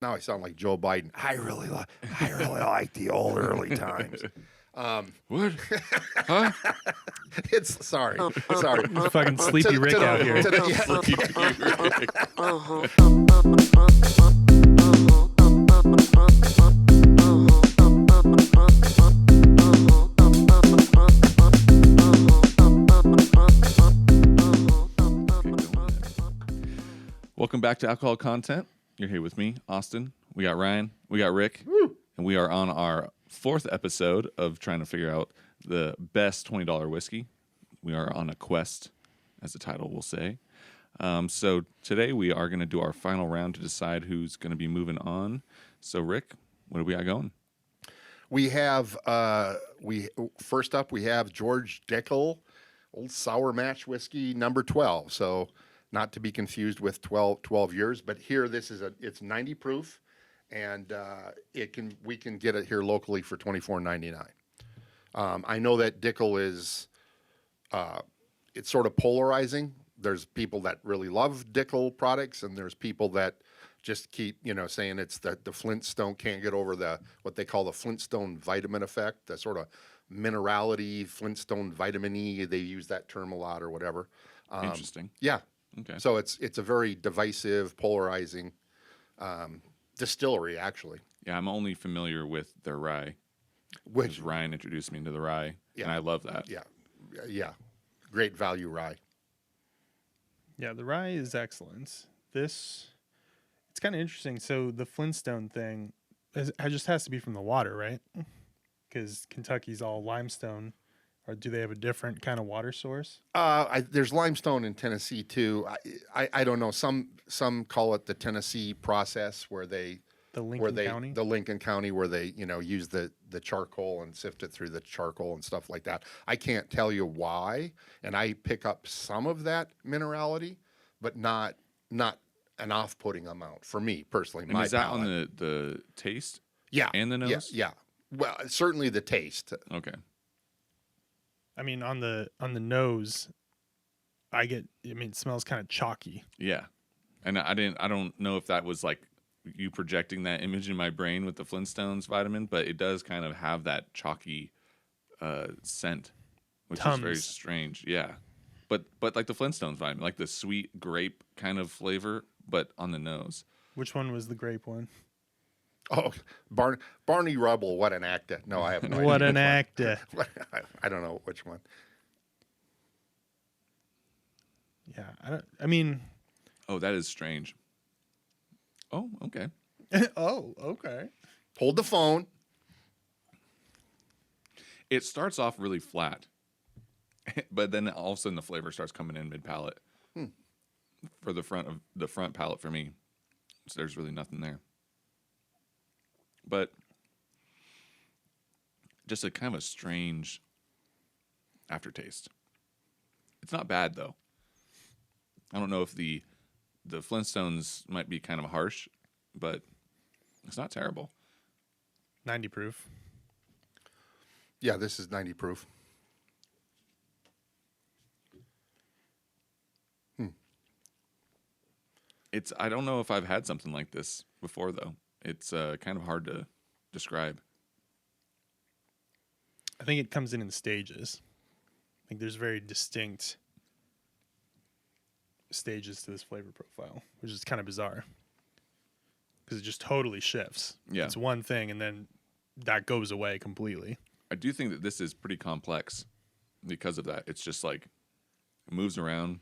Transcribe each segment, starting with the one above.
Now I sound like Joe Biden. I really like the old early times. What? Huh? It's sorry. Fucking Sleepy Rick out here. Welcome back to Alcohol Content. You're here with me, Austin. We got Ryan. We got Rick. Woo. And we are on our 4th episode of trying to figure out the best $20 whiskey. We are on a quest, as the title will say. So today we are going to do our final round to decide who's going to be moving on. So Rick, what do we got going? We have first up we have George Dickel, Old Sour Match Whiskey number 12. So not to be confused with 12 years, but here it's 90 proof, and we can get it here locally for $24.99. I know that Dickel is it's sort of polarizing. There's people that really love Dickel products, and there's people that just keep saying it's the Flintstone, can't get over what they call the Flintstone vitamin effect, the sort of minerality Flintstone vitamin E. They use that term a lot or whatever. Interesting. Yeah. Okay. So it's a very divisive, polarizing distillery, actually. Yeah, I'm only familiar with their rye. Which Ryan introduced me to the rye, Yeah. and I love that. yeah, great value rye. Yeah, the rye is excellent. It's kind of interesting. So the Flintstone thing, it just has to be from the water, right? Because Kentucky's all limestone. Or do they have a different kind of water source? There's limestone in Tennessee too. I don't know. Some call it the Tennessee process, where The Lincoln County? where they use the charcoal and sift it through the charcoal and stuff like that. I can't tell you why, and I pick up some of that minerality, but not an off-putting amount for me personally. And my is that palate. on the taste? Yeah, and the nose? Yeah. Well, certainly the taste. Okay. I mean, on the nose, it smells kind of chalky. Yeah. And I don't know if that was like you projecting that image in my brain with the Flintstones vitamin, but it does kind of have that chalky scent, which is very strange. Yeah. But like the Flintstones vitamin, like the sweet grape kind of flavor, but on the nose. Which one was the grape one? Oh, Barney Rubble, what an actor. No, I have no idea. What an actor. I don't know which one. Yeah, Oh, that is strange. Oh, okay. Oh, okay. Hold the phone. It starts off really flat, but then all of a sudden the flavor starts coming in mid-palate. For the front palate for me. So there's really nothing there. But just a kind of a strange aftertaste. It's not bad though. I don't know if the Flintstones might be kind of harsh, but it's not terrible. 90 proof. Yeah, this is 90 proof. I don't know if I've had something like this before though. It's kind of hard to describe. I think it comes in stages. I think there's very distinct stages to this flavor profile, which is kind of bizarre because it just totally shifts. Yeah. It's one thing and then that goes away completely. I do think that this is pretty complex because of that. It's just like it moves around.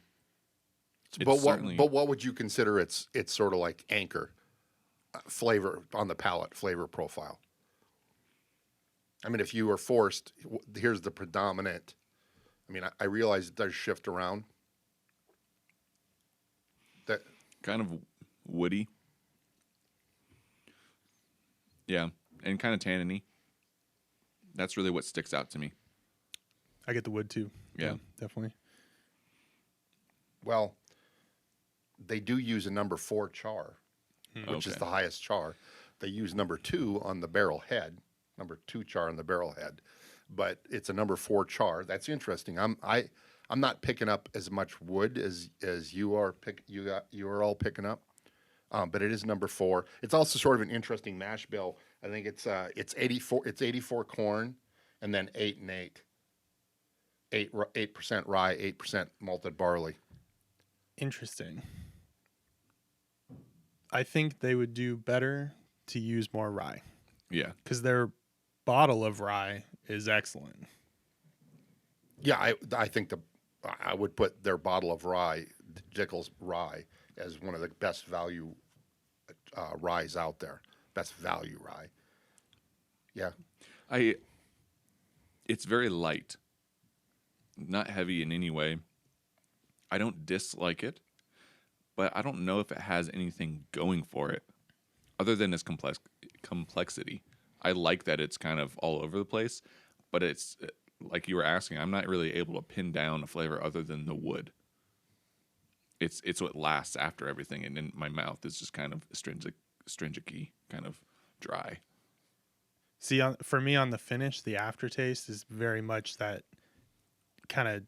But what would you consider its sort of like anchor flavor on the palate, flavor profile? I mean, if you were forced, here's the predominant. I mean, I realize it does shift around. That kind of woody. Yeah, and kind of tanniny. That's really what sticks out to me. I get the wood too. Yeah, definitely. Well, they do use a number 4 char, which is the highest char. They use number 2 on the barrel head, number 2 char on the barrel head, but it's a number 4 char. That's interesting. I'm not picking up as much wood as you are all picking up. but it is number 4. It's also sort of an interesting mash bill. I think it's 84 corn, and then 8 and 8. 8% rye, 8% malted barley. Interesting. I think they would do better to use more rye Yeah. because their bottle of rye is excellent. Yeah, I think I would put their bottle of rye, Dickel's rye, as one of the best value ryes out there. Best value rye. Yeah. It's very light, not heavy in any way. I don't dislike it, but I don't know if it has anything going for it other than its complexity. I like that it's kind of all over the place, but it's like you were asking, I'm not really able to pin down a flavor other than the wood. It's what lasts after everything, and in my mouth is just kind of astringent-y, kind of dry. See, for me on the finish, the aftertaste is very much that kind of.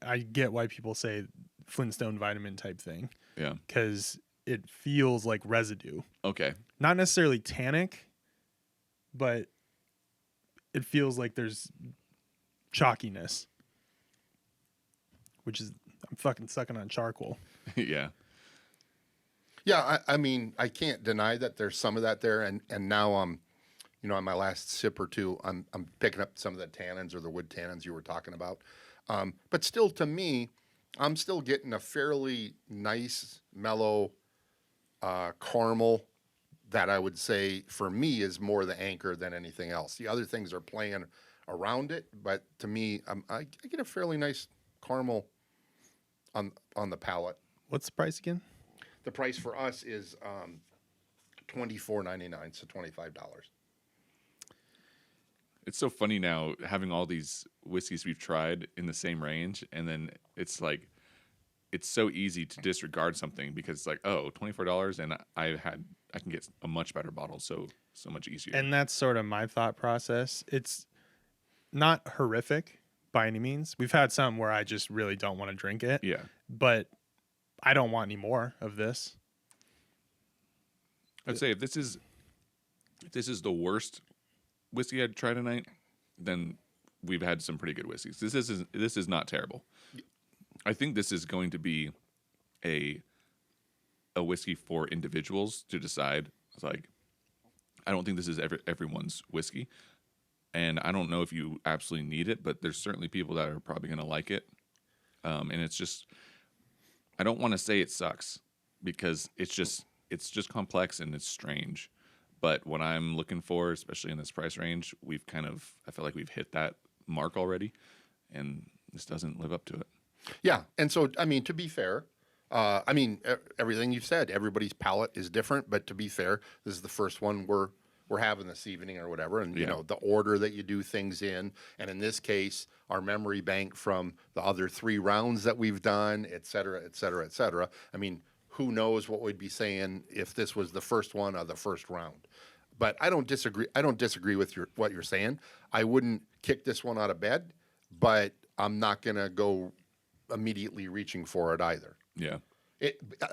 I get why people say Flintstone vitamin type thing. Yeah. Because it feels like residue. Okay. Not necessarily tannic, but it feels like there's chalkiness, which is I'm fucking sucking on charcoal. Yeah. Yeah, I mean, I can't deny that there's some of that there, and now on my last sip or two, I'm picking up some of the tannins or the wood tannins you were talking about. But still, to me, I'm still getting a fairly nice, mellow caramel that I would say, for me, is more the anchor than anything else. The other things are playing around it, but to me, I get a fairly nice caramel on the palate. What's the price again? The price for us is $24.99, so $25. It's so funny now having all these whiskeys we've tried in the same range, and then it's like it's so easy to disregard something because it's like, oh, $24, and I can get a much better bottle so much easier. And that's sort of my thought process. It's not horrific by any means. We've had some where I just really don't want to drink it. Yeah. But I don't want any more of this. I'd say if this is the worst whiskey I'd try tonight, then we've had some pretty good whiskeys. This is not terrible. I think this is going to be a whiskey for individuals to decide. It's like, I don't think this is everyone's whiskey, and I don't know if you absolutely need it, but there's certainly people that are probably going to like it. And it's just, I don't want to say it sucks because it's just complex and it's strange. But what I'm looking for, especially in this price range, I feel like we've hit that mark already, and this doesn't live up to it. Yeah, and so, I mean, to be fair, everything you've said, everybody's palate is different, but to be fair, this is the first one we're having this evening or whatever, and, the order that you do things in, and in this case, our memory bank from the other 3 rounds that we've done, et cetera, et cetera, et cetera. I mean, who knows what we'd be saying if this was the first one of the first round. But I don't disagree with what you're saying. I wouldn't kick this one out of bed, but I'm not going to go immediately reaching for it either. Yeah.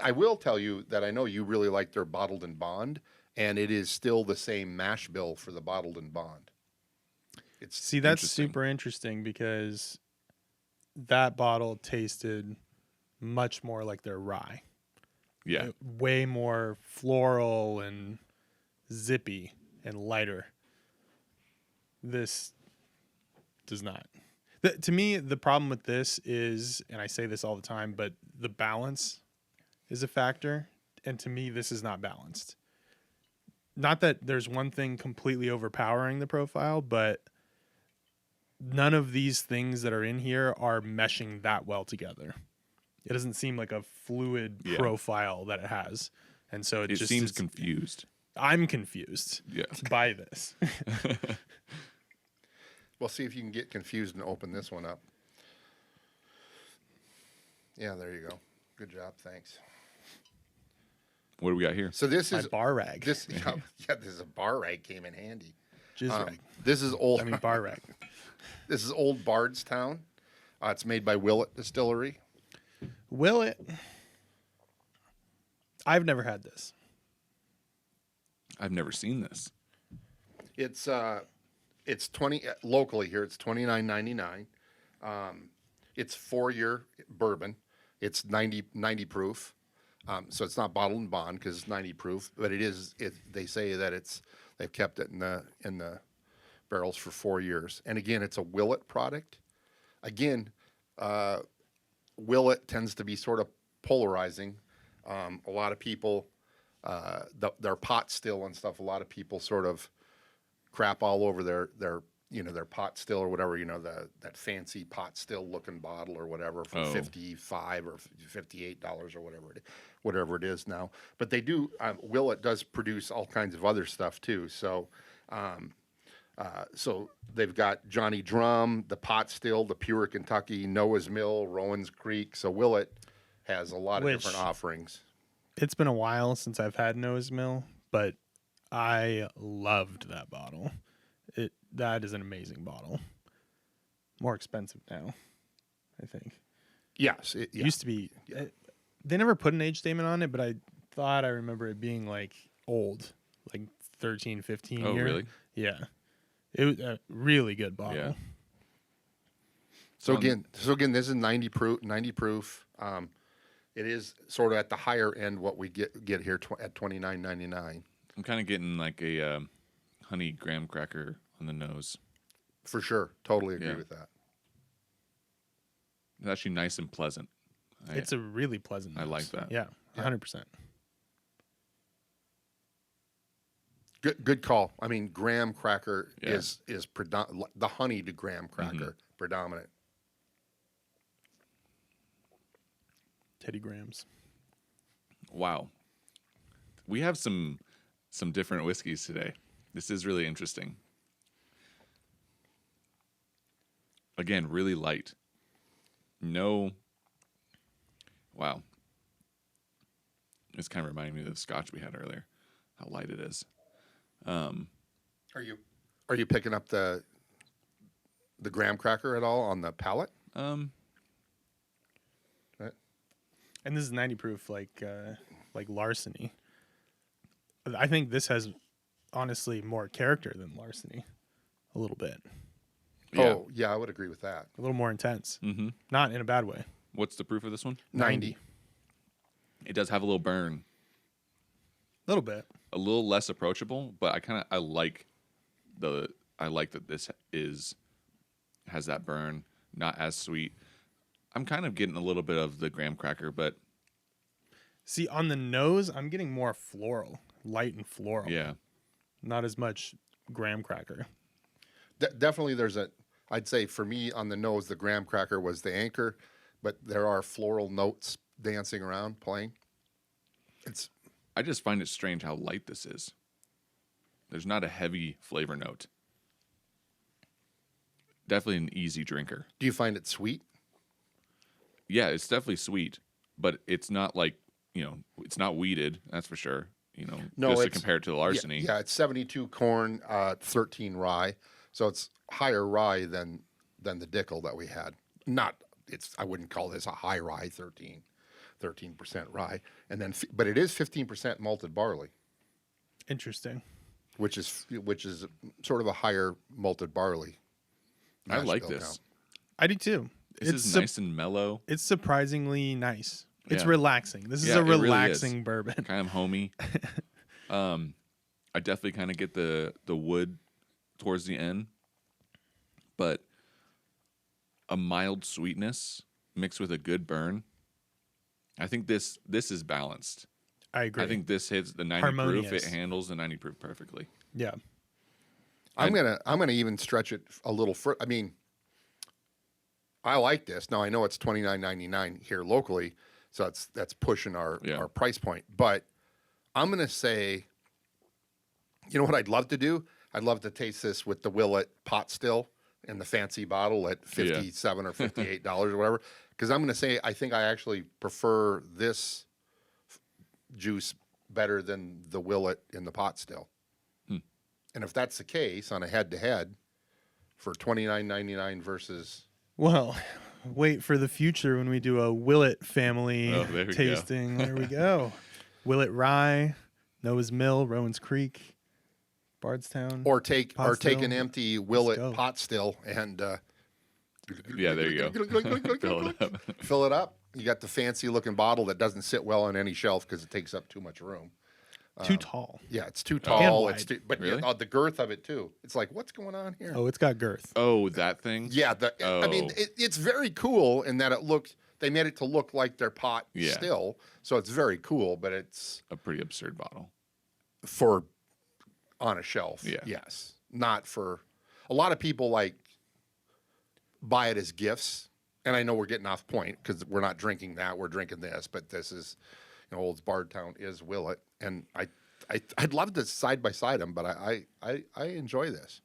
I will tell you that I know you really like their bottled and bond, and it is still the same mash bill for the bottled and bond. That's super interesting because that bottle tasted much more like their rye. Yeah. Way more floral and zippy and lighter. This does not. To me, the problem with this is, and I say this all the time, but the balance is a factor. And to me, this is not balanced. Not that there's one thing completely overpowering the profile, but none of these things that are in here are meshing that well together. It doesn't seem like a fluid profile that it has. And so it just seems confused. I'm confused by this. Well, see if you can get confused and open this one up. Yeah, there you go. Good job. Thanks. What do we got here? So this My is bar rag. this is a bar rag, came in handy. Jizz rag. This is old. Bar rag. This is old Bardstown. It's made by Bulleit Distillery. Will it? I've never had this. I've never seen this. It's 20 locally here. It's $29.99. It's 4-year bourbon. It's 90 proof. So it's not bottled and bond because it's 90 proof, but it is. They say that they've kept it in the barrels for 4 years. And again, it's a Bulleit product. Again, Bulleit tends to be sort of polarizing. A lot of people, their pot still and stuff. A lot of people sort of crap all over their pot still or whatever, that fancy pot still looking bottle or whatever for $55 or $58 or whatever it is now. But they do, Bulleit does produce all kinds of other stuff too. So, so they've got Johnny Drum, the pot still, the Pure Kentucky, Noah's Mill, Rowan's Creek. So Bulleit has a lot of different offerings. It's been a while since I've had Noah's Mill, but I loved that bottle. That is an amazing bottle. More expensive now, I think. Yes. It used to be. They never put an age statement on it, but I thought I remember it being like old, like 13, 15 years. Oh, really? Yeah. It was a really good bottle. Yeah. So again, this is 90 proof. 90 proof. It is sort of at the higher end what we get here at $29.99. I'm kind of getting like a honey graham cracker on the nose. For sure, totally agree with that. It's actually nice and pleasant. It's a really pleasant nose. I like that. Yeah, 100%. Good call. I mean, graham cracker is the honeyed graham cracker predominant. Teddy Grahams. Wow. We have some different whiskeys today. This is really interesting. Again, really light. No. Wow. It's kind of reminding me of the scotch we had earlier. How light it is. Are you picking up the graham cracker at all on the palate? And this is 90 proof, like Larceny. I think this has honestly more character than Larceny, a little bit. Yeah. Oh, yeah, I would agree with that. A little more intense. Mm-hmm. Not in a bad way. What's the proof of this one? 90. It does have a little burn. A little bit. A little less approachable, but I like that this has that burn, not as sweet. I'm kind of getting a little bit of the graham cracker, but see, on the nose, I'm getting more floral, light and floral. Yeah. Not as much graham cracker. Definitely I'd say for me on the nose, the graham cracker was the anchor, but there are floral notes dancing around, playing. I just find it strange how light this is. There's not a heavy flavor note. Definitely an easy drinker. Do you find it sweet? Yeah, it's definitely sweet, but it's not like, it's not weeded, that's for sure. No, just to compare it to the Larceny. Yeah, it's 72 corn, 13 rye. So it's higher rye than the Dickel that we had. I wouldn't call this a high rye, 13% rye. And then, but it is 15% malted barley. Interesting. Which is sort of a higher malted barley. I like mash bill this. count. I do too. This is nice and mellow. It's surprisingly nice. It's Yeah. relaxing. This is Yeah, a it really relaxing is. bourbon. Kind of homey. I definitely kind of get the wood towards the end, but a mild sweetness mixed with a good burn. I think this is balanced. I agree. I think this hits the 90 proof. Harmonious. It handles the 90 proof perfectly. Yeah. I'm gonna even stretch it a little further. I mean, I like this. Now I know it's $29.99 here locally, so that's pushing our price point. But I'm gonna say, you know what I'd love to do? I'd love to taste this with the Bulleit pot still in the fancy bottle at $57 or $58 or whatever. Because I'm gonna say I think I actually prefer this juice better than the Bulleit in the pot still. And if that's the case on a head-to-head for $29.99 versus... Well, wait for the future when we do a Bulleit family there we tasting. There we go. Bulleit rye, Noah's Mill, Rowan's Creek, Bardstown. Or take Pot still. an empty go. Willet pot still and Yeah, there you go. Fill it up. fill it up. You got the fancy looking bottle that doesn't sit well on any shelf because it takes up too much room. Too tall. Yeah, it's too tall. wide. It's too, but Really? the girth of it too. It's like, what's going on here? Oh, it's got girth. Oh, that thing. Yeah, I mean, Oh. it's very cool in that it looks. They made it to look like their pot Yeah. still, so it's very cool. But it's A pretty absurd bottle. for on a shelf. Yeah. Yes, not for a lot of people like buy it as gifts. And I know we're getting off point because we're not drinking that. We're drinking this, but this is, Old Bardstown is Willet, and I'd love to side by side them, but I enjoy this.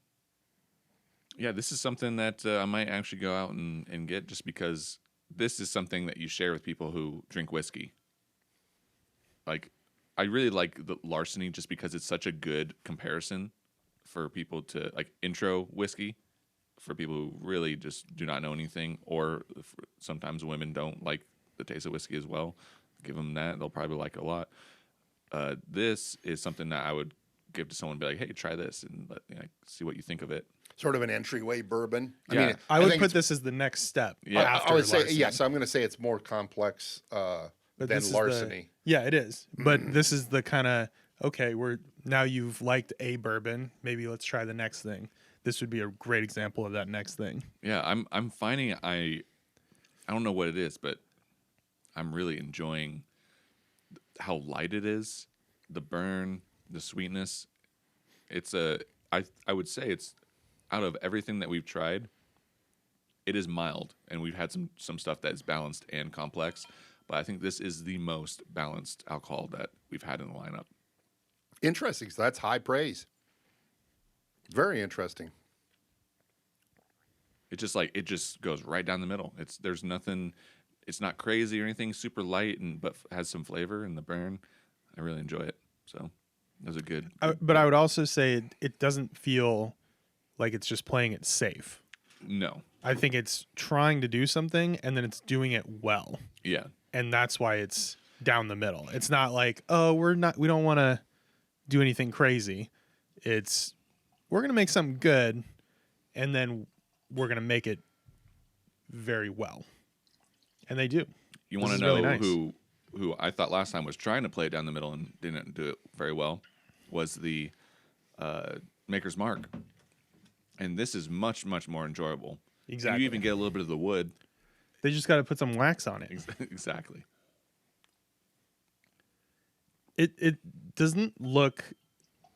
Yeah, this is something that I might actually go out and get just because this is something that you share with people who drink whiskey. Like, I really like the Larceny just because it's such a good comparison for people to, like, intro whiskey for people who really just do not know anything, or sometimes women don't like the taste of whiskey as well. Give them that. They'll probably like it a lot. This is something that I would give to someone and be like, hey, try this and see what you think of it. Sort of an entryway bourbon. Yeah. I mean, I would think put it's- this as the next step. Yeah. After I would say Larceny. yes. I'm going to say it's more complex But than this is Larceny. Yeah, it is. But this is the kind of okay. Now you've liked a bourbon. Maybe let's try the next thing. This would be a great example of that next thing. Yeah, I'm finding I don't know what it is, but I'm really enjoying how light it is, the burn, the sweetness. I would say it's out of everything that we've tried, it is mild, and we've had some stuff that is balanced and complex, but I think this is the most balanced alcohol that we've had in the lineup. Interesting. So that's high praise. Very interesting. It just goes right down the middle. There's nothing. It's not crazy or anything. Super light but has some flavor in the burn. I really enjoy it. So that was a good. But I would also say it doesn't feel like it's just playing it safe. No. I think it's trying to do something and then it's doing it well. Yeah. And that's why it's down the middle. It's not like, oh, we don't want to do anything crazy. It's we're going to make something good and then we're going to make it very well. And they do. You This want to is know really nice. who I thought last time was trying to play it down the middle and didn't do it very well was the Maker's Mark. And this is much, much more enjoyable. Exactly. You even get a little bit of the wood. They just got to put some wax on it. Exactly. It doesn't look.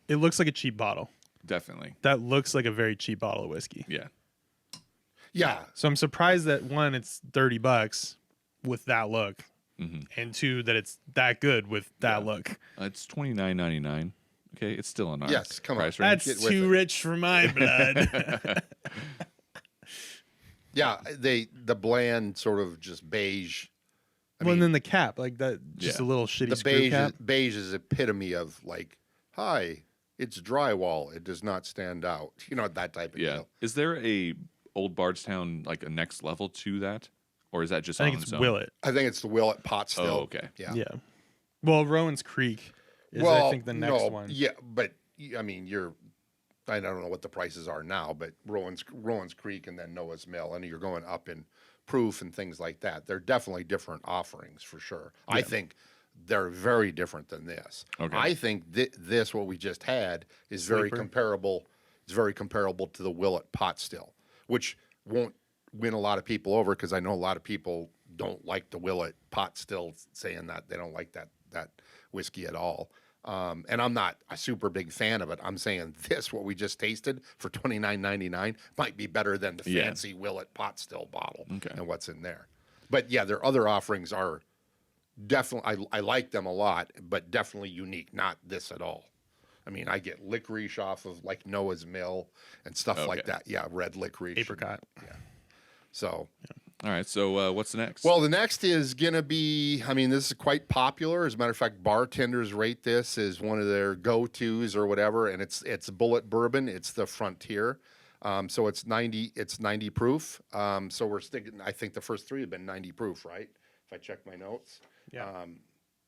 It looks like a cheap bottle. Definitely. That looks like a very cheap bottle of whiskey. Yeah. Yeah. So I'm surprised that one, it's $30 with that look, and two, that it's that good with that look. It's $29.99. Okay, it's still in our Yes, come on. price range. That's with too it. rich for my blood. Yeah. The bland sort of just beige. Well, and then the cap, like that, just Yeah. a little shitty The screw cap. beige is epitome of like, hi, it's drywall. It does not stand out. That type of Yeah. deal. Is there a old Bardstown like a next level to that, or is that just I think on it's its own? Willet. I think it's the Willet pot still. Oh, okay. Yeah. Yeah. Well, Rowan's Creek is, Well, I think, the next no, one. Yeah, but I mean, I don't know what the prices are now, but Rowan's Creek and then Noah's Mill, and you're going up in proof and things like that. They're definitely different offerings for sure. I think they're very different than this. Okay. I think this what we just had is very Sleeper. comparable. It's very comparable to the Willet pot still, which won't win a lot of people over because I know a lot of people don't like the Willet pot still, saying that they don't like that whiskey at all. And I'm not a super big fan of it. I'm saying this, what we just tasted for $29.99, might be better than the Yeah. fancy Willet pot still bottle Okay. and what's in there. But yeah, their other offerings are definitely, I like them a lot, but definitely unique. Not this at all. I mean, I get licorice off of like Noah's Mill and stuff like Okay. that. Yeah, red licorice. Apricot. So, All right. So what's the next? well, the next is going to be, I mean, this is quite popular. As a matter of fact, bartenders rate this as one of their go-tos or whatever, and it's Bulleit Bourbon. It's the Frontier. So it's 90 proof. So we're sticking, I think the first three have been 90 proof, right? If I check my notes. Yeah.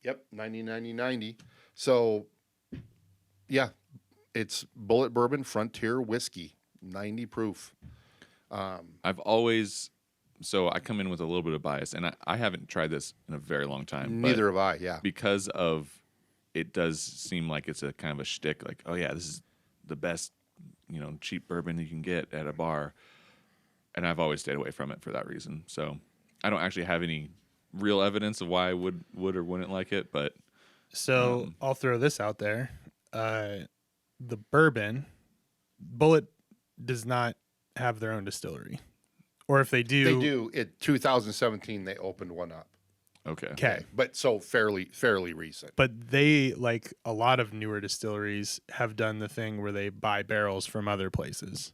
Yep, 90, 90, 90. So Yeah, it's Bulleit Bourbon Frontier Whiskey, 90 proof. I've always, so I come in with a little bit of bias, and I haven't tried this in a very long time. Neither but have I. Yeah, because of it does seem like it's a kind of a shtick, like, oh yeah, this is the best, cheap bourbon you can get at a bar, and I've always stayed away from it for that reason. So I don't actually have any real evidence of why I would or wouldn't like it, but So I'll throw this out there. The bourbon, Bulleit does not have their own distillery. Or if they do. they do. In 2017, they opened one up. okay. Okay. But so fairly recent. But they, like a lot of newer distilleries, have done the thing where they buy barrels from other places.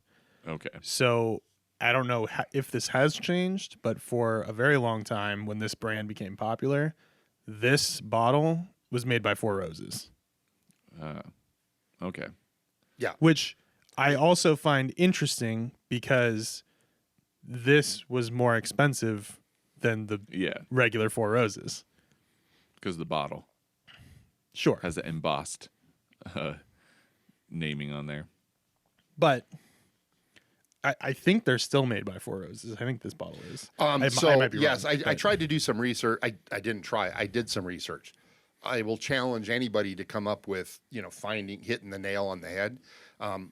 Okay. So I don't know if this has changed, but for a very long time, when this brand became popular, this bottle was made by Four Roses, Okay. Yeah. which I also find interesting because this was more expensive than the Yeah, regular Four Roses. because the bottle Sure. has the embossed naming on there. But I think they're still made by Four Roses. I think this bottle is. I might be yes, wrong, I but- tried to do some research. I didn't try. I did some research. I will challenge anybody to come up with, hitting the nail on the head.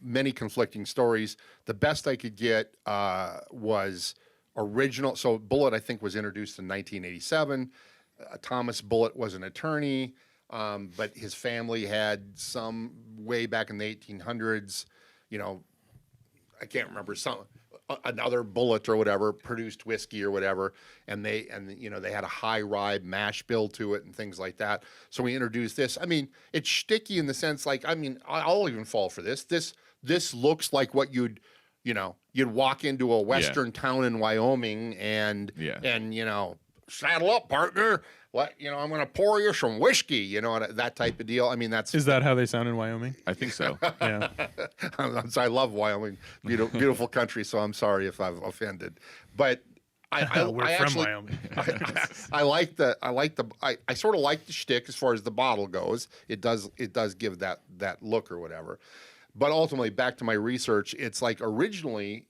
Many conflicting stories. The best I could get was original. So Bulleit, I think, was introduced in 1987. Thomas Bulleit was an attorney, but his family had some way back in the 1800s, I can't remember, another Bulleit or whatever produced whiskey or whatever, and they had a high rye mash bill to it and things like that. So we introduced this. I mean, it's shticky in the sense, like, I'll even fall for this. This looks like what you'd walk into a western town in Wyoming and saddle up, partner. I'm going to pour you some whiskey, that type of deal. I mean, Is that how they sound in Wyoming? I think so. Yeah. I love Wyoming, beautiful country. So I'm sorry if I've offended, but We're from actually, Wyoming. I sort of like the shtick as far as the bottle goes. It does give that look or whatever. But ultimately, back to my research, it's like originally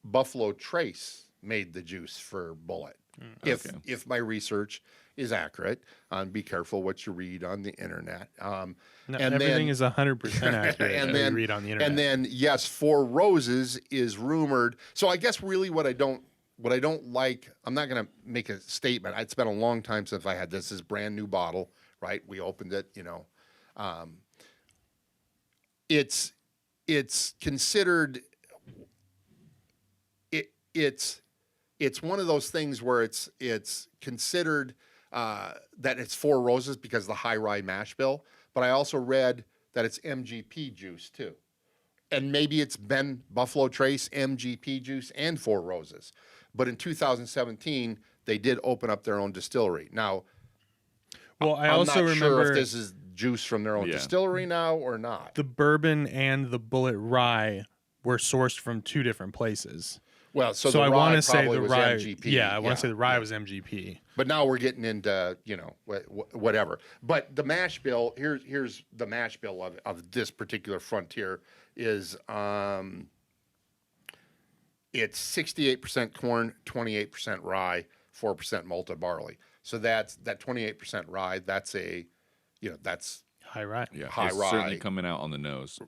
Buffalo Trace made the juice for Bulleit. If my research is accurate, be careful what you read on the internet. No, and everything then, is 100% accurate and that then you read on the internet. And then yes, Four Roses is rumored. So I guess really what I don't like, I'm not going to make a statement. It's been a long time since I had this. This is brand new bottle, right? We opened it, it's considered it's one of those things where it's considered that it's Four Roses because of the high rye mash bill, but I also read that it's MGP juice too. And maybe it's been Buffalo Trace, MGP juice, and Four Roses. But in 2017, they did open up their own distillery. Now, well, I I'm also not sure remember if this is juice from their own distillery now or not. the bourbon and the Bulleit rye were sourced from two different places. Well, so So the I rye want to say probably the was rye. MGP. Yeah, I want to say the rye was MGP. But now we're getting into whatever. But the mash bill, here's the mash bill of this particular Frontier is it's 68% corn, 28% rye, 4% malted barley. So that's that 28% rye. That's that's High rye. Yeah, high it's rye. certainly coming out on the nose.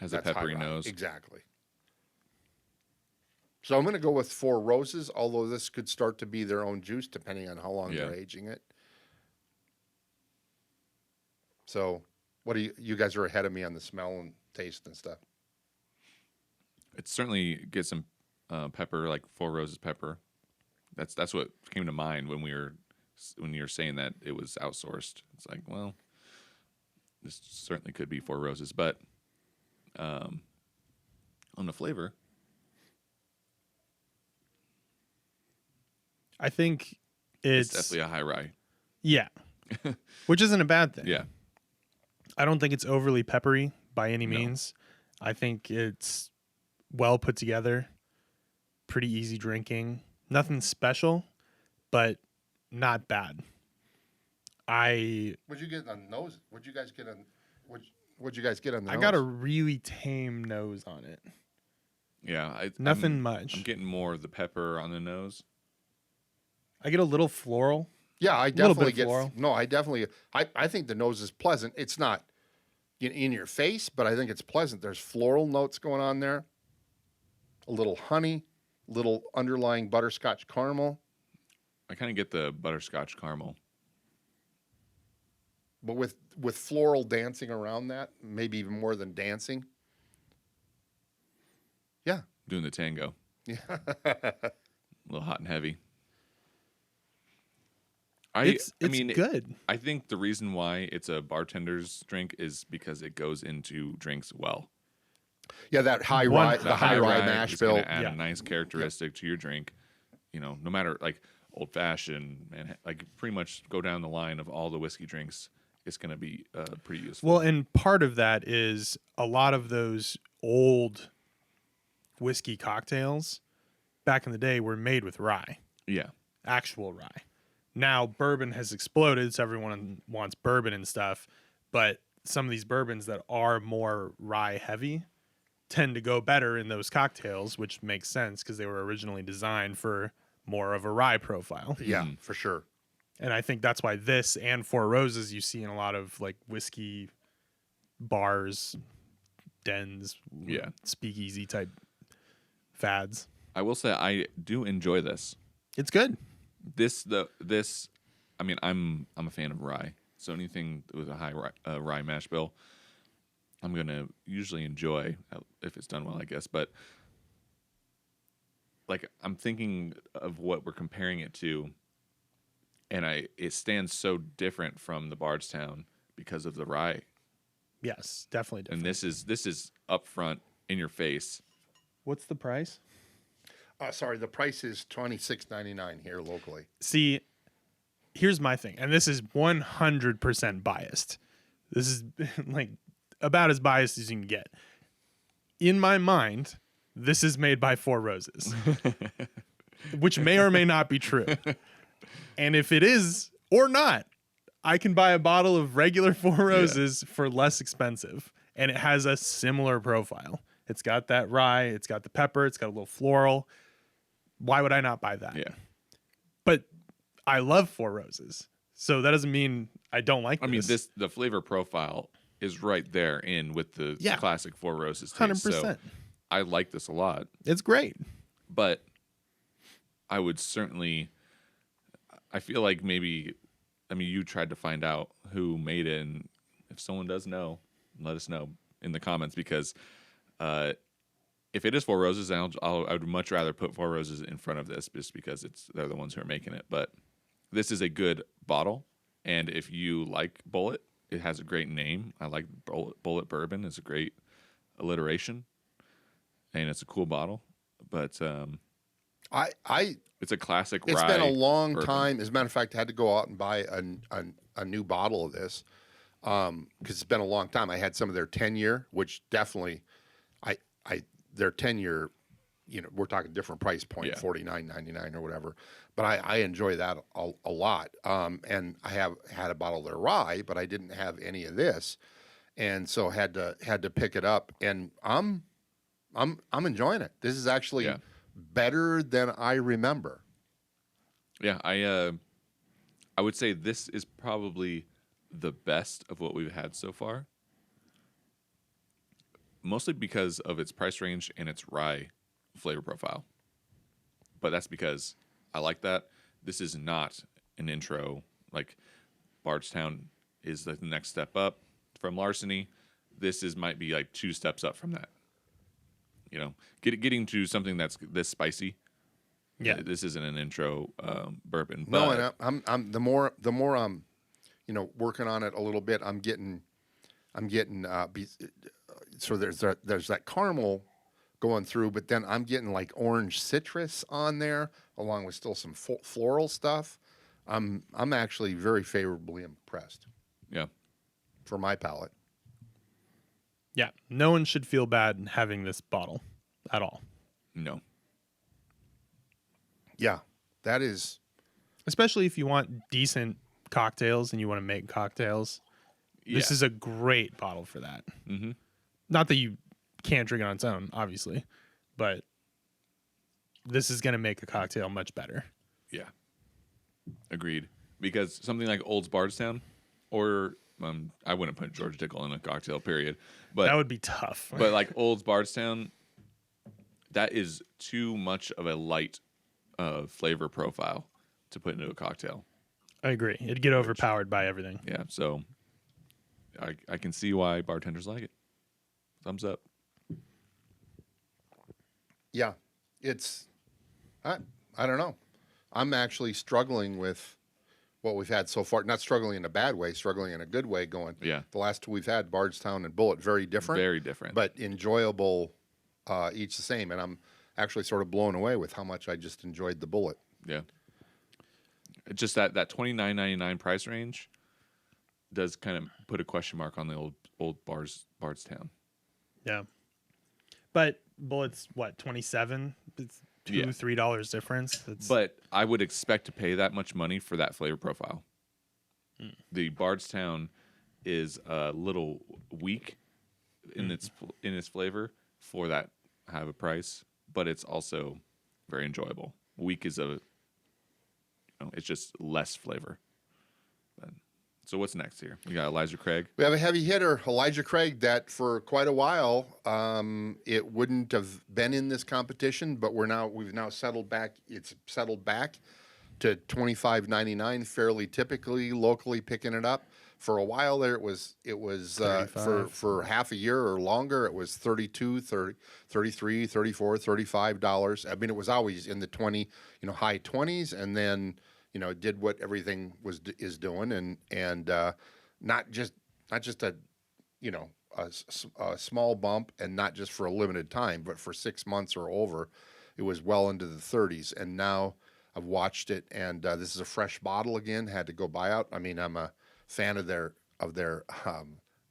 Has a that's high peppery rye. nose. Exactly. So I'm going to go with Four Roses, although this could start to be their own juice depending on how long they're aging it. So, what do you guys are ahead of me on the smell and taste and stuff. It certainly gets some pepper, like Four Roses pepper. That's what came to mind when you were saying that it was outsourced. It's like, well, this certainly could be Four Roses, but on the flavor, I think it's it's definitely a high rye. Yeah, which isn't a bad thing. Yeah, I don't think it's overly peppery by any means. I think it's well put together, pretty easy drinking, nothing special, but not bad. What'd you get on nose? What'd you guys get on? What'd you guys get on the I nose? got a really tame nose on it. Yeah, Nothing much. I'm getting more of the pepper on the nose. I get a little floral. Yeah, I little bit definitely of get. floral. No, I definitely. I think the nose is pleasant. It's not in your face, but I think it's pleasant. There's floral notes going on there. A little honey, little underlying butterscotch caramel, I kind of get the butterscotch caramel. but with floral dancing around that, maybe even more than dancing. Yeah, Doing the tango. yeah. A little hot and heavy. It's good. I think the reason why it's a bartender's drink is because it goes into drinks well. Yeah, that high One- rye, the the high rye mash is bill. gonna add Yeah. a nice characteristic to your drink. You know, no matter like old fashioned and like pretty much go down the line of all the whiskey drinks, it's going to be pretty useful. Well, and part of that is a lot of those old whiskey cocktails back in the day were made with rye, yeah, actual rye. Now bourbon has exploded, so everyone wants bourbon and stuff. But some of these bourbons that are more rye heavy tend to go better in those cocktails, which makes sense because they were originally designed for more of a rye profile. Yeah, for sure. And I think that's why this and Four Roses you see in a lot of like whiskey bars, dens, Yeah. speakeasy type fads. I will say I do enjoy this. It's good. This I mean, I'm a fan of rye, so anything with a high rye mash bill, I'm gonna usually enjoy if it's done well, I guess. But like, I'm thinking of what we're comparing it to, and it stands so different from the Bardstown because of the rye, Yes, definitely different. and this is upfront in your face. What's the price? Sorry, the price is $26.99 here locally. See, here's my thing, and this is 100% biased. This is like about as biased as you can get. In my mind, this is made by Four Roses, which may or may not be true. And if it is or not, I can buy a bottle of regular Four Roses for less expensive, and it has a similar profile. It's got that rye, it's got the pepper, it's got a little floral. Why would I not buy that? Yeah, But I love Four Roses, so that doesn't mean I don't like I this. mean the flavor profile is right there in with the Yeah. classic Four Roses taste. 100%. So I like this a lot. It's great. But I would certainly, I feel like maybe, I mean, you tried to find out who made it, and if someone does know, let us know in the comments, because if it is Four Roses, I would much rather put Four Roses in front of this just because they're the ones who are making it. But this is a good bottle, and if you like Bulleit, it has a great name. I like Bulleit Bourbon. It's a great alliteration, and it's a cool bottle. But it's a classic It's rye been a long bourbon. time. As a matter of fact, I had to go out and buy a new bottle of this because it's been a long time. I had some of their 10-year, which definitely, their 10-year, you know, we're talking different price point, Yeah. $49.99 or whatever. But I enjoy that a lot. And I have had a bottle of their rye, but I didn't have any of this, and so had to pick it up. And I'm enjoying it. This is actually Yeah. better than I remember. Yeah, I would say this is probably the best of what we've had so far. Mostly because of its price range and its rye flavor profile. But that's because I like that. This is not an intro. Like Bardstown is the next step up from Larceny. This might be like 2 steps up from that. You know, getting to something that's this spicy. Yeah. This isn't an intro bourbon. No, But and I'm the more I'm, you know, working on it a little bit. I'm getting so there's that caramel going through, but then I'm getting like orange citrus on there, along with still some floral stuff. I'm actually very favorably impressed yeah. for my palate. Yeah. No one should feel bad having this bottle at all. No. Yeah, that is. Especially if you want decent cocktails and you want to make cocktails. This Yeah. is a great bottle for that. Mm-hmm. Not that you can't drink it on its own, obviously, but this is going to make a cocktail much better. Yeah. Agreed. Because something like Old's Bardstown, or I wouldn't put George Dickel in a cocktail, period. But That would be tough. but like Old's Bardstown, that is too much of a light flavor profile to put into a cocktail. I agree. It'd get overpowered by everything. Yeah, so I can see why bartenders like it. Thumbs up. Yeah, it's I don't know. I'm actually struggling with what we've had so far. Not struggling in a bad way, struggling in a good way. Going. Yeah. The last two we've had, Bardstown and Bulleit, very different. Very different. But enjoyable, each the same. And I'm actually sort of blown away with how much I just enjoyed the Bulleit. Yeah. It's just that $29.99 price range does kind of put a question mark on the old Bardstown. Yeah. But Bulleit's what, 27? It's Yeah. $2-3 difference. It's, But I would expect to pay that much money for that flavor profile. The Bardstown is a little weak in its flavor for that have a price, but it's also very enjoyable. Weak is it's just less flavor. So what's next here? We got Elijah Craig. We have a heavy hitter, Elijah Craig, that for quite a while it wouldn't have been in this competition, but we've now settled back. It's settled back to $25.99, fairly typically locally picking it up. For a while there, it was for half a year or longer. It was $32, $30, $33, $34, $35. I mean, it was always in the high 20s, and then did what everything is doing, and not just a small bump, and not just for a limited time, but for 6 months or over, it was well into the 30s. And now I've watched it, and this is a fresh bottle again. Had to go buy out. I mean, I'm a fan of their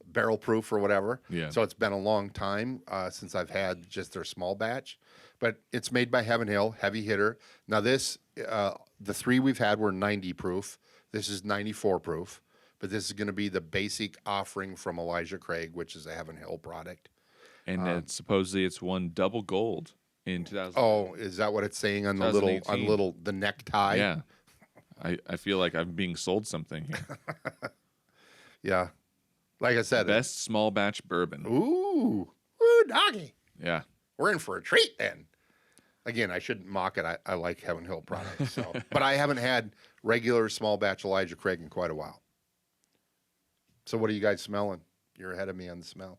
barrel proof or whatever. Yeah. So it's been a long time since I've had just their small batch, but it's made by Heaven Hill, heavy hitter. Now this, the three we've had were 90 proof. This is 94 proof, but this is going to be the basic offering from Elijah Craig, which is a Heaven Hill product. And supposedly it's won double gold in 2000. Oh, is that what it's saying on the 2018. the necktie? Yeah. I feel like I'm being sold something here. Yeah. Like I said, Best small batch bourbon. ooh, doggy. Yeah. We're in for a treat then. Again, I shouldn't mock it. I like Heaven Hill products, so but I haven't had regular small batch Elijah Craig in quite a while. So what are you guys smelling? You're ahead of me on the smell.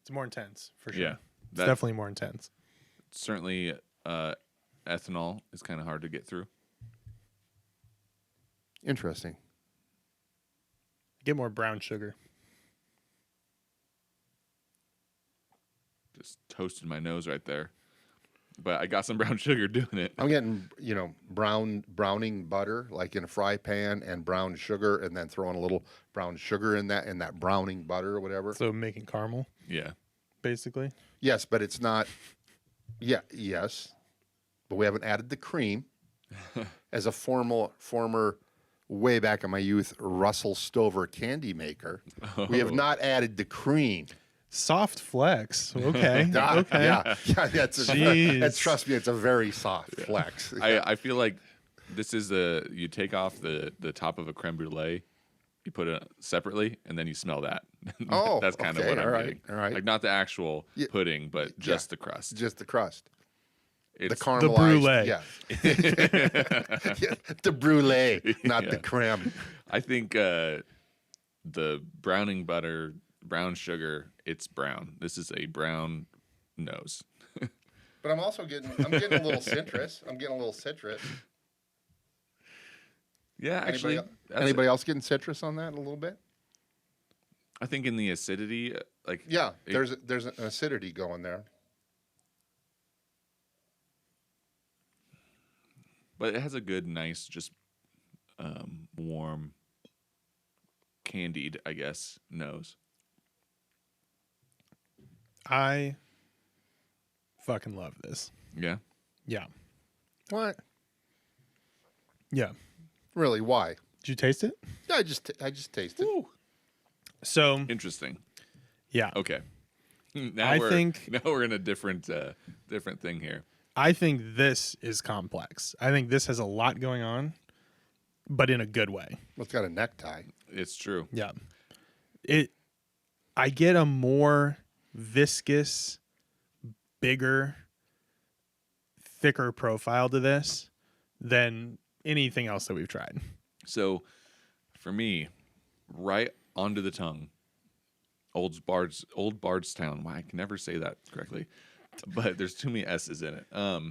it's more intense, for sure. Yeah. It's definitely more intense. Certainly ethanol is kind of hard to get through. Interesting. Get more brown sugar. Just toasted my nose right there. But I got some brown sugar doing it. I'm getting, browning butter like in a fry pan, and brown sugar, and then throwing a little brown sugar in that browning butter or whatever. So making caramel, Yeah. basically. Yes, but it's not. Yeah, yes, but we haven't added the cream. As a former, way back in my youth, Russell Stover candy maker, we have not added the cream. Soft flex. Okay. Okay. Yeah, that's trust me, it's a very soft flex. I feel like this is you take off the top of a creme brulee, you put it separately, and then you smell that. Oh, that's kind okay, of what I'm all right, getting. all right. Like not the actual pudding, but just the crust. Just the crust. It's The caramelized, brulee. yeah. Yeah, the brulee, not the creme. I think the browning butter, brown sugar, it's brown. This is a brown nose. But I'm also getting a little citrus. Yeah, actually, Anybody else getting citrus on that a little bit? I think in the acidity, Yeah, there's an acidity going there. but it has a good, nice, just warm, candied, I guess, nose. I fucking love this. Yeah. Yeah. What? Yeah. Really? Why? Did you taste it? Yeah, I just tasted. Ooh, So interesting. yeah, Okay. Now I we're think- now we're in a different thing here. I think this is complex. I think this has a lot going on, but in a good way. Well, it's got a necktie. It's true. Yeah. I get a more viscous, bigger, thicker profile to this than anything else that we've tried. So, for me, right onto the tongue, Old Bardstown. Wow, I can never say that correctly, but there's too many S's in it.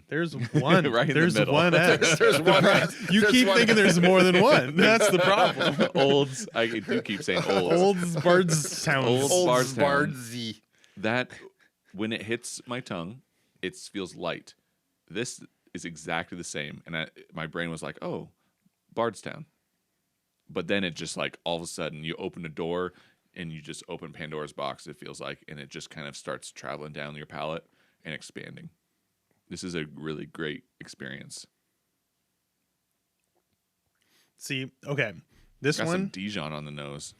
There's one. Right in the There's middle. one S. There's one. You there's keep one- thinking there's more than one. That's the problem. Olds. I do keep saying olds. Old Bardstown. Old Old Bardstown. Bardzy. That when it hits my tongue, it feels light. This is exactly the same, and my brain was like, "Oh, Bardstown," but then it just like all of a sudden you open a door and you just open Pandora's box. It feels like, and it just kind of starts traveling down your palate and expanding. This is a really great experience. See, okay. This Got some one, Dijon on the nose.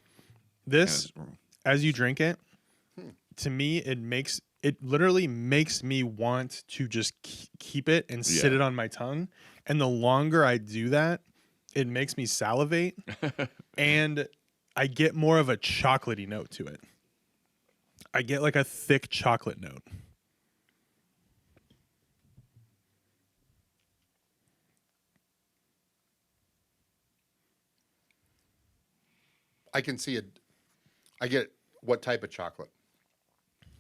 this, Kinda- as you drink it, to me, it literally makes me want to just keep it and sit Yeah. it on my tongue. And the longer I do that, it makes me salivate and I get more of a chocolatey note to it. I get like a thick chocolate note. I can see it. I get what type of chocolate.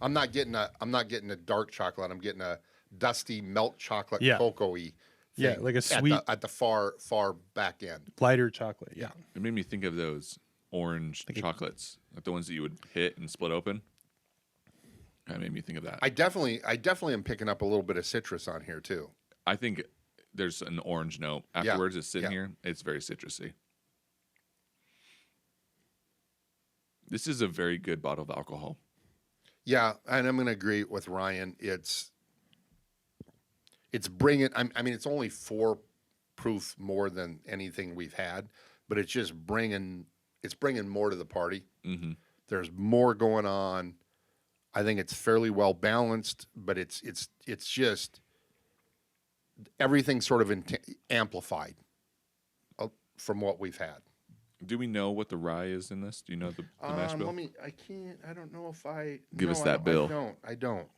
I'm not getting a dark chocolate. I'm getting a dusty milk chocolate, Yeah. cocoa-y. Yeah, thing like a sweet- at the far back end. Lighter chocolate. Yeah. It made me think of those orange chocolates, like the ones that you would hit and split open. That made me think of that. I definitely am picking up a little bit of citrus on here too. I think there's an orange note afterwards. It's sitting here. It's very citrusy. This is a very good bottle of alcohol. Yeah, and I'm going to agree with Ryan. It's bringing. I mean, it's only 4 proof more than anything we've had, but it's just bringing. It's bringing more to the party. Mm-hmm. There's more going on. I think it's fairly well balanced, but it's just everything sort of amplified from what we've had. Do we know what the rye is in this? Do you know the mash bill? I don't know if I Give us that bill. I don't.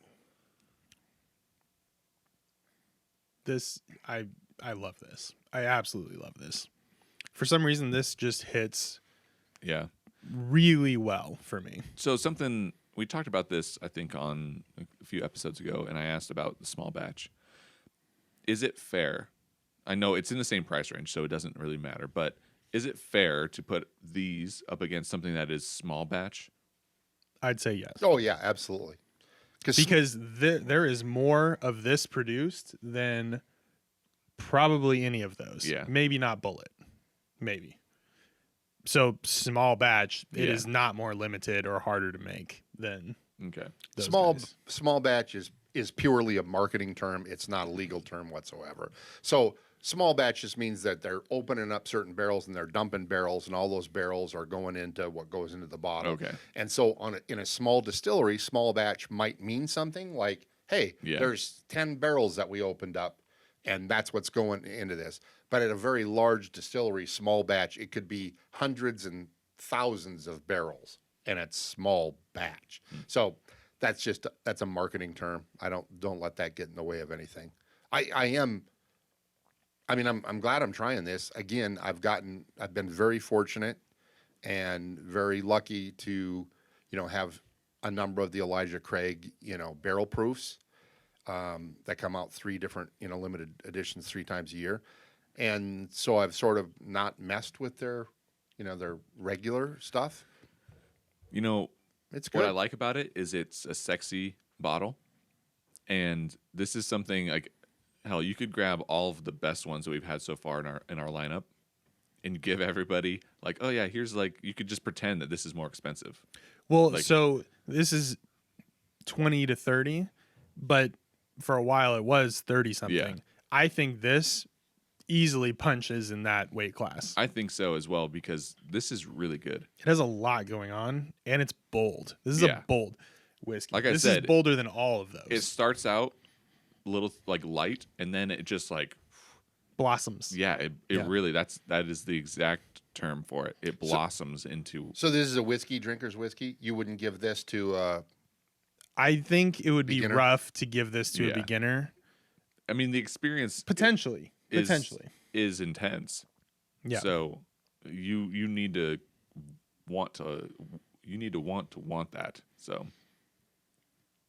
This I love this. I absolutely love this. For some reason this just hits Yeah. really well for me. So something we talked about this, I think, on a few episodes ago, and I asked about the small batch. Is it fair? I know it's in the same price range, so it doesn't really matter. But is it fair to put these up against something that is small batch? I'd say yes. Oh yeah, absolutely. Because there is more of this produced than probably any of those. Yeah. Maybe not Bulleit. Maybe. So small batch, it Yeah. is not more limited or harder to make than Okay. those small guys. small batch is purely a marketing term. It's not a legal term whatsoever. So small batch just means that they're opening up certain barrels and they're dumping barrels, and all those barrels are going into what goes into the bottle. Okay. And so in a small distillery, small batch might mean something like, hey, Yeah. there's 10 barrels that we opened up, and that's what's going into this. But at a very large distillery, small batch, it could be hundreds and thousands of barrels, and it's small batch. So that's a marketing term. Don't let that get in the way of anything. I'm glad I'm trying this. Again, I've been very fortunate and very lucky to, have a number of the Elijah Craig, barrel proofs that come out 3 different, limited editions 3 times a year. And so I've sort of not messed with their regular stuff. It's good. What I like about it is it's a sexy bottle, and this is something like, hell, you could grab all of the best ones that we've had so far in our lineup, and give everybody like, oh yeah, here's like, you could just pretend that this is more expensive. Well, Like- so this is 20 to 30, but for a while it was 30 something. Yeah. I think this easily punches in that weight class. I think so as well because this is really good. It has a lot going on, and it's bold. This is Yeah. a bold whiskey. Like I this said, is bolder than all of those. It starts out a little like light, and then it just like blossoms. yeah, it really that is the exact term for it. It blossoms into. So this is a whiskey drinker's whiskey. You wouldn't give this to. I think it would Beginner? be rough to give this to Yeah. a beginner. I mean, the experience Potentially. is intense. Yeah. So you need to want that. So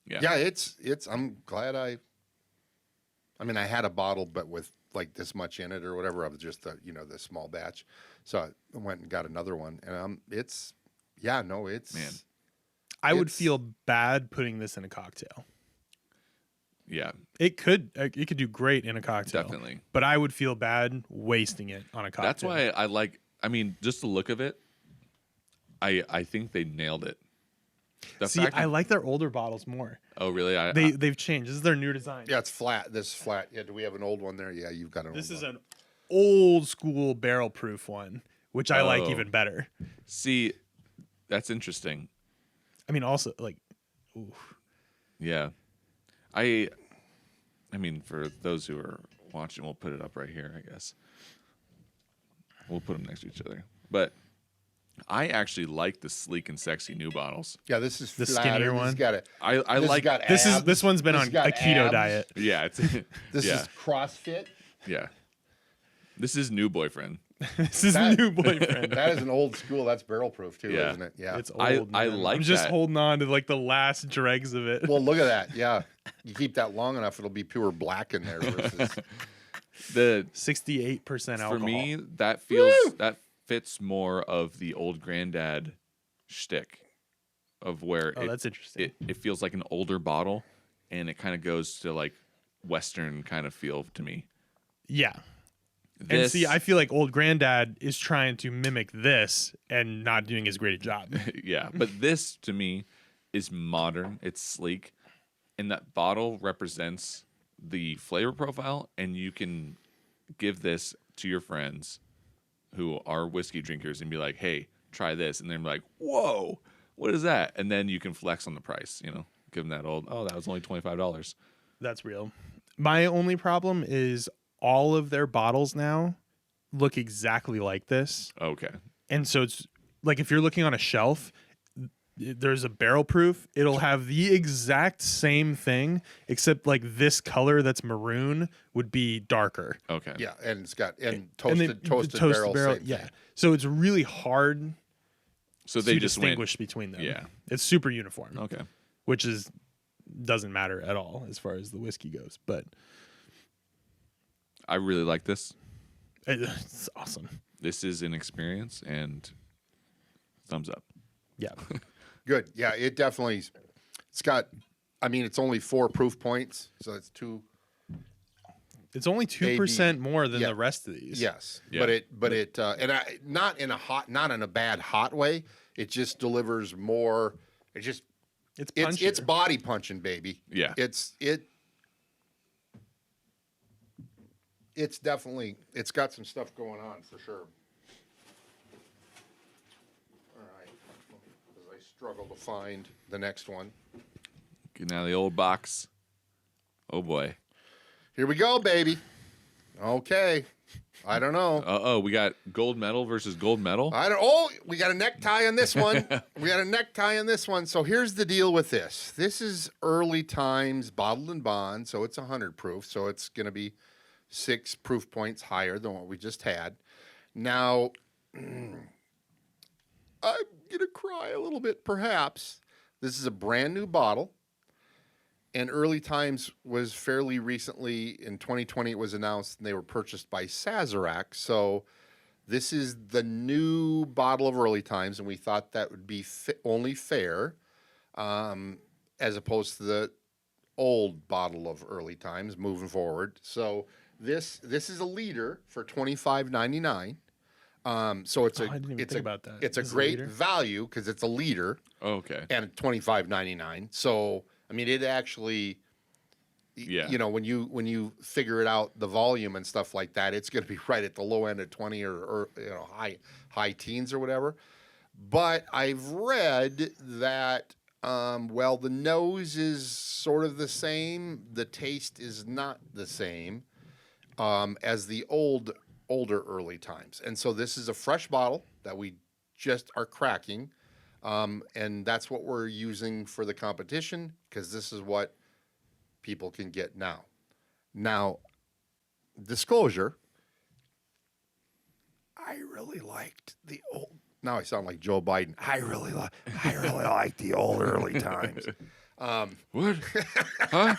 yeah. Yeah, it's. I'm glad I mean, I had a bottle, but with like this much in it or whatever of just the the small batch. So I went and got another one, and it's Man. I would it's- feel bad putting this in a cocktail. Yeah, It could do great in a cocktail. definitely. But I would feel bad wasting it on a cocktail. That's why I like. I mean, just the look of it. I think they nailed it. See, I like their older bottles more. Oh, really? They've changed. This is their new design. Yeah, it's flat. This is flat. Yeah, do we have an old one there? Yeah, you've got an This old is one. an old school barrel proof one, which I like Oh. even better. See, that's interesting. I mean, also like, ooh, Yeah. I mean, for those who are watching, we'll put it up right here, I guess. We'll put them next to each other. But I actually like the sleek and sexy new bottles. Yeah, this is The flatter. skinnier This has one? got a, I this has like got this abs. is one's been This on has got a keto abs. diet. Yeah, it's This yeah, is CrossFit. yeah. This is new boyfriend. This is That- new boyfriend. That is an old school. That's barrel proof too, Yeah. isn't it? Yeah. It's old. I man. like I'm just that. holding on to like the last dregs of it. Well, look at that. Yeah, you keep that long enough, it'll be pure black in there. Versus, The 68% alcohol. for me that fits more of the old granddad shtick of where Oh, that's interesting. it feels like an older bottle, and it kind of goes to like Western kind of feel to me. Yeah. And This, see, I feel like old granddad is trying to mimic this and not doing as great a job. yeah, but this to me is modern. It's sleek, and that bottle represents the flavor profile. And you can give this to your friends who are whiskey drinkers and be like, "Hey, try this," and they're like, "Whoa, what is that?" And then you can flex on the price. Give them that old. Oh, that was only $25. That's real. My only problem is all of their bottles now look exactly like this. Okay. And so it's like if you're looking on a shelf, there's a barrel proof, it'll have the exact same thing, except like this color that's maroon would be darker. Okay. yeah, and it's got and And toasted then the toasted, toasted barrel. Same yeah. thing. So it's really hard So they to just went. distinguish between them. Yeah. It's super uniform, Okay. which doesn't matter at all as far as the whiskey goes, but I really like this. it's awesome. This is an experience, and thumbs up. Yeah. Good. Yeah, it definitely. It's got. I mean, it's only 4 proof points, so it's 2. It's only 2% more than yeah. the rest of these. Yes, Yeah. but it not in a bad hot way. It just delivers more. It's It's punchier. body punching, baby. Yeah. It's definitely got some stuff going on for sure. All right, as I struggle to find the next one. Getting out of the old box. Oh boy. Here we go, baby. Okay, I don't know. We got gold medal versus gold medal. We got a necktie on this one. We got a necktie on this one. So here's the deal with this. This is early times bottled and bond, so it's 100 proof. So it's going to be 6 proof points higher than what we just had. Now, I'm going to cry a little bit, perhaps. This is a brand new bottle. And Early Times was fairly recently, in 2020, it was announced, and they were purchased by Sazerac. So this is the new bottle of Early Times, and we thought that would be only fair, as opposed to the old bottle of Early Times moving forward. So this is a liter for $25.99. So it's I didn't even think about that. It's a This is a great liter? value because it's a liter Okay. and $25.99. So I mean, it actually Yeah. You know, when you figure it out, the volume and stuff like that, it's going to be right at the low end of 20 or you know, high teens or whatever. But I've read that well, the nose is sort of the same. The taste is not the same as the older early times. And so this is a fresh bottle that we just are cracking. And that's what we're using for the competition, because this is what people can get now. Now, disclosure, I really liked the old. Now I sound like Joe Biden. I really like the old early times. What? Huh?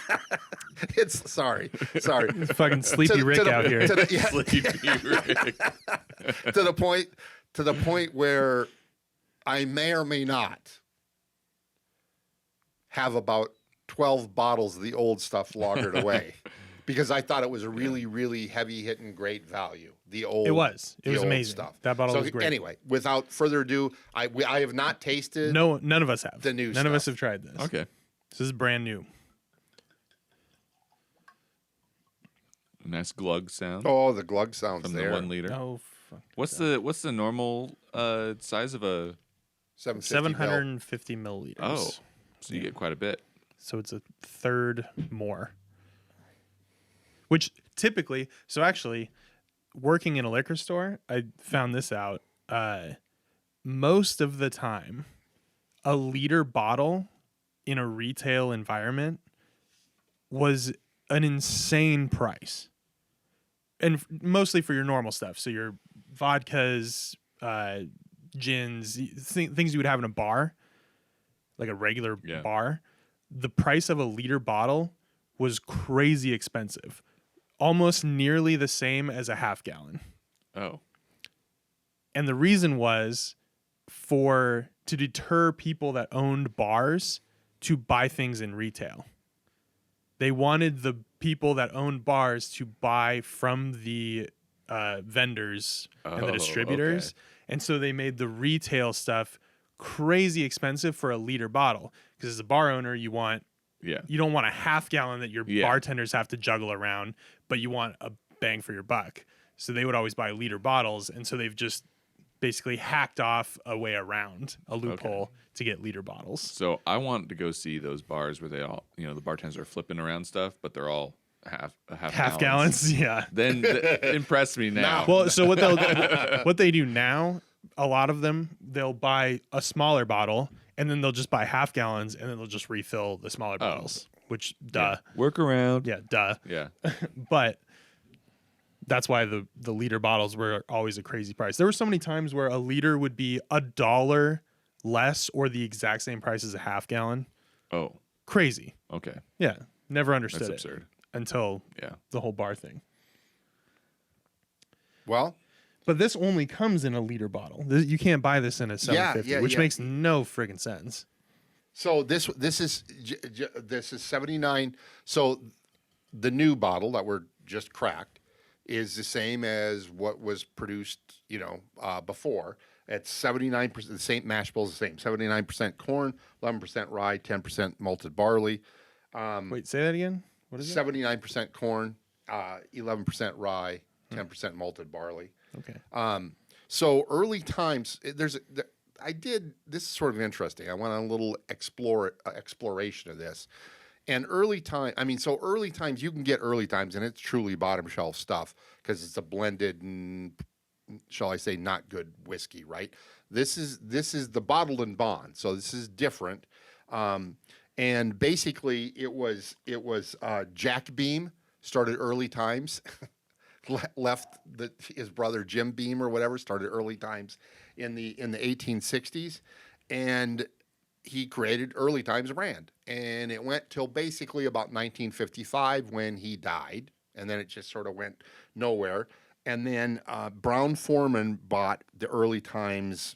It's sorry. It's fucking Sleepy Rick out here. Sleepy Rick. To the point where I may or may not have about 12 bottles of the old stuff lagered away, because I thought it was a really, really heavy hitting, great value. It was old amazing stuff. That bottle was great. Anyway, without further ado, I have not tasted. No, none of us have. The new None stuff. of us have tried this. Okay. This is brand new. Nice glug sound Oh, the glug sounds from there. the 1 liter. Oh, fuck. What's the normal size of a? 750 milliliters. Oh, so you get quite a bit. So it's a third more. Which typically, so actually, working in a liquor store, I found this out. Most of the time, a liter bottle in a retail environment was an insane price. And mostly for your normal stuff. So your vodkas, gins, things you would have in a bar, like a regular bar. The price of a liter bottle was crazy expensive. Almost nearly the same as a half gallon. Oh. And the reason was to deter people that owned bars to buy things in retail. They wanted the people that owned bars to buy from the vendors and the distributors. Okay. And so they made the retail stuff crazy expensive for a liter bottle. Because as a bar owner, you don't want a half gallon that your bartenders have to juggle around, but you want a bang for your buck. So they would always buy liter bottles. And so they've just basically hacked off a way around a loophole to get liter bottles. So I want to go see those bars where they all, the bartenders are flipping around stuff, but they're all half gallons. Yeah. Then impress me now. Well, so what they do now, a lot of them, they'll buy a smaller bottle and then they'll just buy half gallons and then they'll just refill the smaller bottles, which duh. Yeah. Work around. Yeah, duh. Yeah. But that's why the liter bottles were always a crazy price. There were so many times where a liter would be $1 less or the exact same price as a half gallon. Oh. Crazy. Okay. Yeah. Never understood That's absurd. Until the whole bar thing. Well, but this only comes in a liter bottle. You can't buy this in a 750, which makes no friggin' sense. So this is 79. So the new bottle that we're just cracked is the same as what was produced, before. It's 79%. The same mash bill is the same. 79% corn, 11% rye, 10% malted barley. Wait, say that again. What is it? 79% corn, 11% rye, 10% malted barley. Okay. So early times, this is sort of interesting. I want a little exploration of this. And early times, you can get early times, and it's truly bottom shelf stuff because it's a blended and, shall I say, not good whiskey, right? This is the bottled and bond, so this is different. And basically, it was Jack Beam started early times, left his brother Jim Beam or whatever started early times in the 1860s, and he created Early Times brand, and it went till basically about 1955 when he died, and then it just sort of went nowhere. And then Brown-Forman bought the Early Times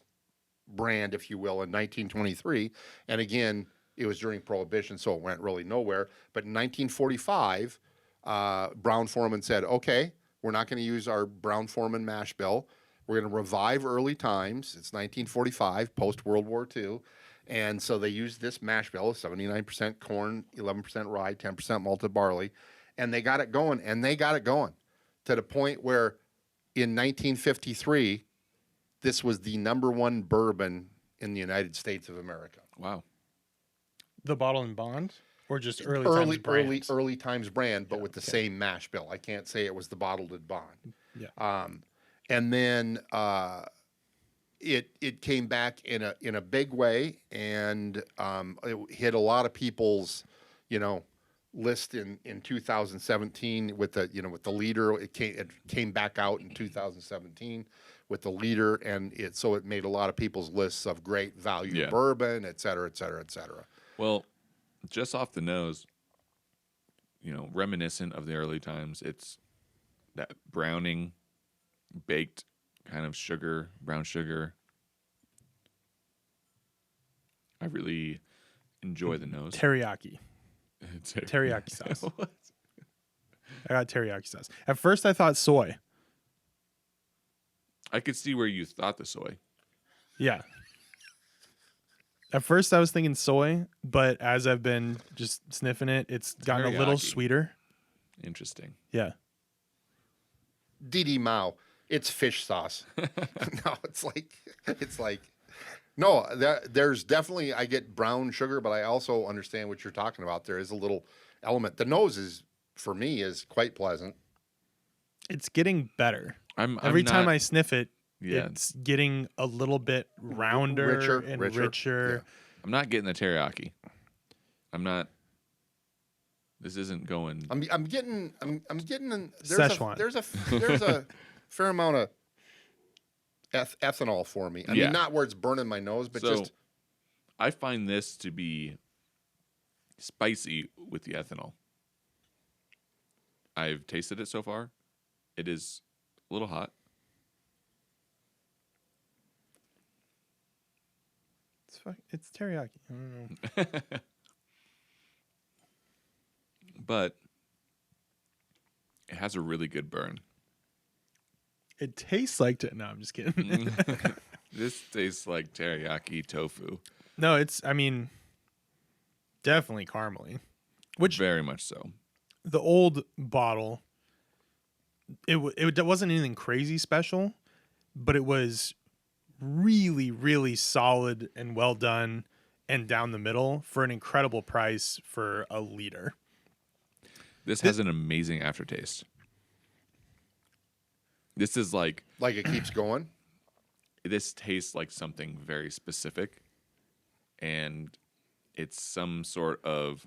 brand, if you will, in 1923, and again, it was during Prohibition, so it went really nowhere. But in 1945, Brown-Forman said, okay, we're not going to use our Brown-Forman mash bill. We're going to revive Early Times. It's 1945, post-World War II. And so they used this mash bill, 79% corn, 11% rye, 10% malted barley, and they got it going. And they got it going to the point where in 1953, this was the #1 bourbon in the United States of America. Wow. The bottle and bond, or just early times brand? Early times brand, but with the same mash bill. I can't say it was the bottled and bond. Yeah. And then it came back in a big way, and it hit a lot of people's, list in 2017 with the leader. It came back out in 2017 with the leader, and it made a lot of people's lists of great value bourbon, et cetera, et cetera, et cetera. Well, just off the nose, reminiscent of the early times, it's that browning, baked kind of sugar, brown sugar. I really enjoy the nose. Teriyaki sauce. What? I got teriyaki sauce. At first, I thought soy. I could see where you thought the soy. Yeah. At first, I was thinking soy, but as I've been just sniffing it, it's gotten a little Teriyaki. sweeter. Interesting. Yeah. Didi Mao, it's fish sauce. No, it's like, no, there's definitely, I get brown sugar, but I also understand what you're talking about. There is a little element. The nose for me, is quite pleasant. It's getting better. I'm Every not- time I sniff it, Yeah. it's getting a little bit rounder and richer. I'm not getting the teriyaki. I'm not. This isn't going. I'm getting Szechuan. there's a fair amount of ethanol for me. I Yeah. mean, not where it's burning my nose, but So, just I find this to be spicy with the ethanol. I've tasted it so far. It is a little hot. It's teriyaki. I don't know. But it has a really good burn. It tastes like no, I'm just kidding. This tastes like teriyaki tofu. No, definitely caramely. Which Very much so. the old bottle, it wasn't anything crazy special, but it was really, really solid and well done and down the middle for an incredible price for a liter. This has an amazing aftertaste. This is like it keeps going. this tastes like something very specific, and it's some sort of.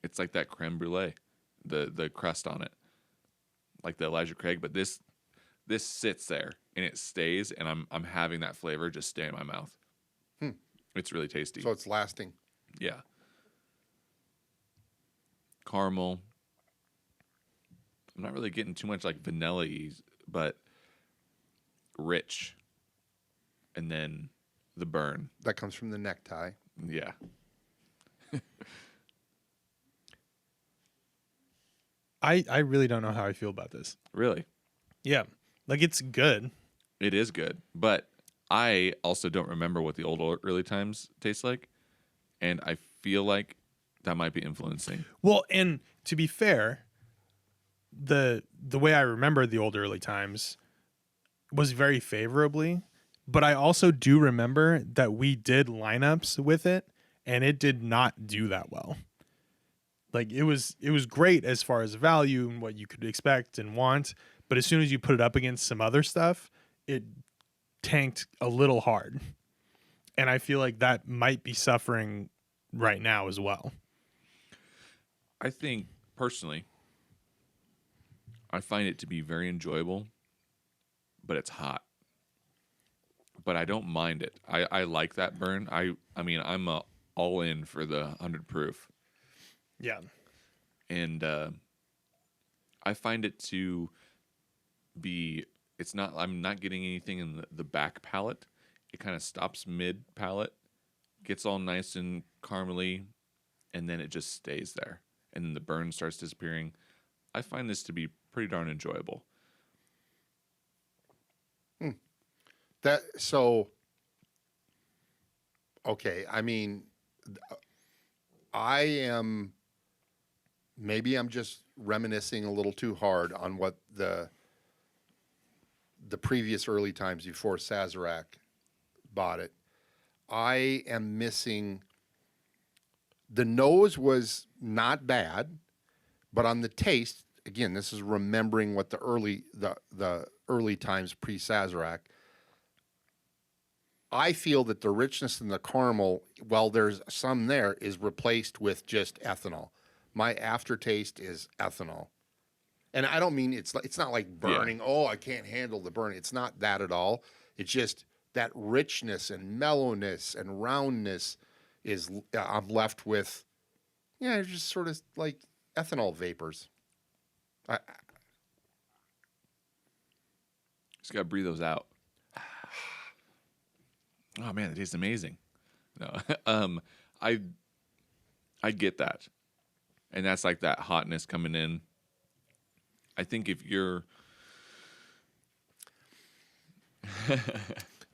It's like that creme brulee, the crust on it, like the Elijah Craig. But this sits there and it stays, and I'm having that flavor just stay in my mouth. It's really tasty. So it's lasting. Yeah. Caramel. I'm not really getting too much like vanilla-y, but rich. And then the burn. That comes from the necktie. Yeah. I really don't know how I feel about this. Really. Yeah. Like, it's good. It is good. But I also don't remember what the old early times taste like. And I feel like that might be influencing. Well, and to be fair, the way I remember the old early times was very favorably, but I also do remember that we did lineups with it and it did not do that well. Like, it was great as far as value and what you could expect and want, but as soon as you put it up against some other stuff, it tanked a little hard. And I feel like that might be suffering right now as well. I think, personally, I find it to be very enjoyable, but it's hot. But I don't mind it. I like that burn. I mean, I'm all in for the 100 proof. Yeah. And I find it to be, I'm not getting anything in the back palate. It kind of stops mid palate, gets all nice and caramely, and then it just stays there. And then the burn starts disappearing. I find this to be pretty darn enjoyable. So okay, I mean, I am, maybe I'm just reminiscing a little too hard on what the previous early times before Sazerac bought it. I am missing, the nose was not bad, but on the taste, again, this is remembering what the early times pre-Sazerac. I feel that the richness in the caramel, while there's some there, is replaced with just ethanol. My aftertaste is ethanol. And I don't mean it's not like burning. Oh, I can't handle the burning. It's not that at all. It's just that richness and mellowness and roundness is I'm left with, yeah, just sort of like ethanol vapors. Just gotta breathe those out. Oh man, it tastes amazing. No, I get that, and that's like that hotness coming in. I think if you're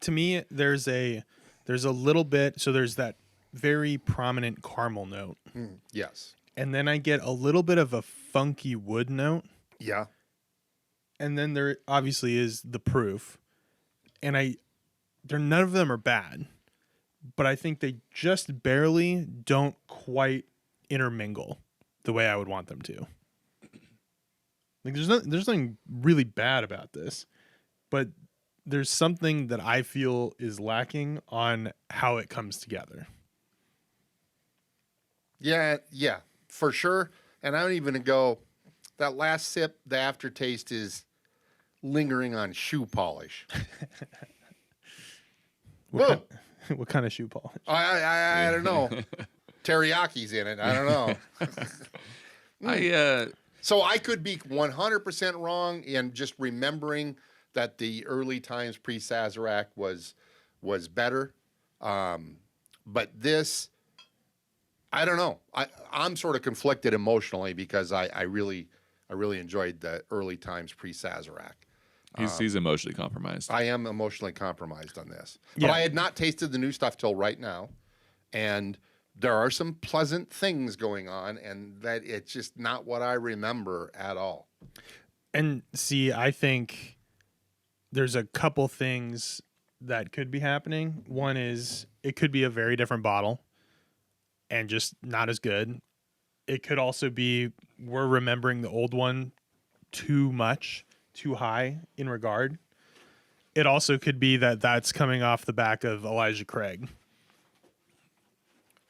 To me, there's a little bit. So there's that very prominent caramel note, Yes. and then I get a little bit of a funky wood note, Yeah. and then there obviously is the proof, and none of them are bad, but I think they just barely don't quite intermingle the way I would want them to. Like there's nothing really bad about this, but there's something that I feel is lacking on how it comes together. Yeah, for sure. And I don't even go, that last sip, the aftertaste is lingering on shoe polish. Whoa. What kind of shoe polish? I don't know. Teriyaki's in it. I don't know. So I could be 100% wrong in just remembering that the early times pre-Sazerac was better. But this, I don't know. I'm sort of conflicted emotionally because I really enjoyed the early times pre-Sazerac. he's emotionally compromised. I am emotionally compromised on this. But Yeah. I had not tasted the new stuff till right now. And there are some pleasant things going on, and that it's just not what I remember at all. And see, I think there's a couple things that could be happening. One is it could be a very different bottle and just not as good. It could also be we're remembering the old one too much, too high in regard. It also could be that that's coming off the back of Elijah Craig.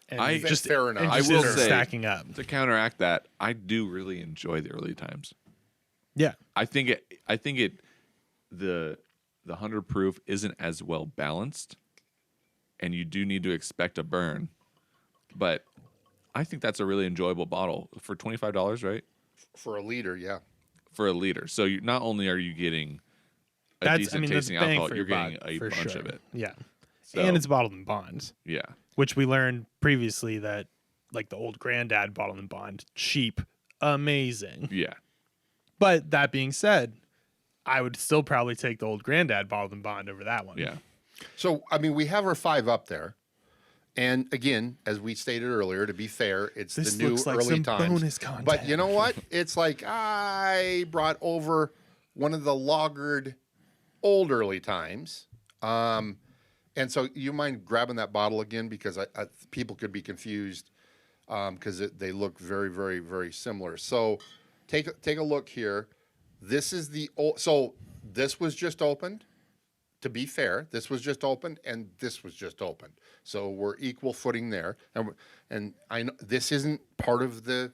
And Fair enough. and I just will isn't say, stacking up. to counteract that, I do really enjoy the early times. Yeah. I think the 100 proof isn't as well balanced, and you do need to expect a burn. But I think that's a really enjoyable bottle for $25, right? For a liter, yeah. For a liter. So not only are you getting a decent that's tasting bang alcohol, for you're your getting buck, a for bunch sure. of it. Yeah. So, And it's bottled in bonds, yeah. which we learned previously that like the old granddad bottled in bond, cheap, amazing. Yeah. But that being said, I would still probably take the old granddad bottled in bond over that one. Yeah. So, I mean, we have our 5 up there. And again, as we stated earlier, to be fair, it's This the new looks like early some times. bonus content. But you know what? It's like I brought over one of the lagered old early times. And so you mind grabbing that bottle again? Because people could be confused because they look very, very, very similar. So take a look here. This is the old. So this was just opened. To be fair, this was just opened and this was just opened. So we're equal footing there. And I know this isn't part of the.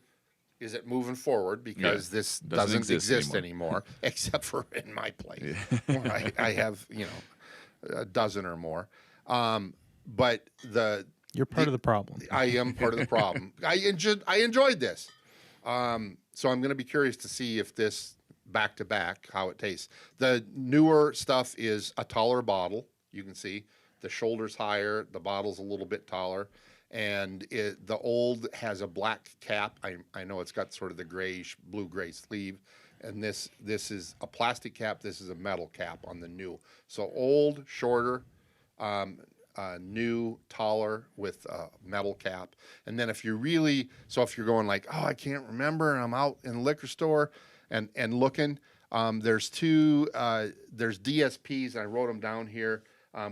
Is it moving forward? Because this doesn't exist anymore, except for in my place. Where I have, a dozen or more. But You're part of the problem. I am part of the problem. I enjoyed this. So I'm going to be curious to see if this back to back, how it tastes. The newer stuff is a taller bottle. You can see the shoulder's higher, the bottle's a little bit taller, and the old has a black cap. I know it's got sort of the grayish, blue-gray sleeve, and this is a plastic cap. This is a metal cap on the new. So old, shorter, new, taller with a metal cap. And then if you're going like, oh, I can't remember, and I'm out in the liquor store and looking, there's there's DSPs, and I wrote them down here,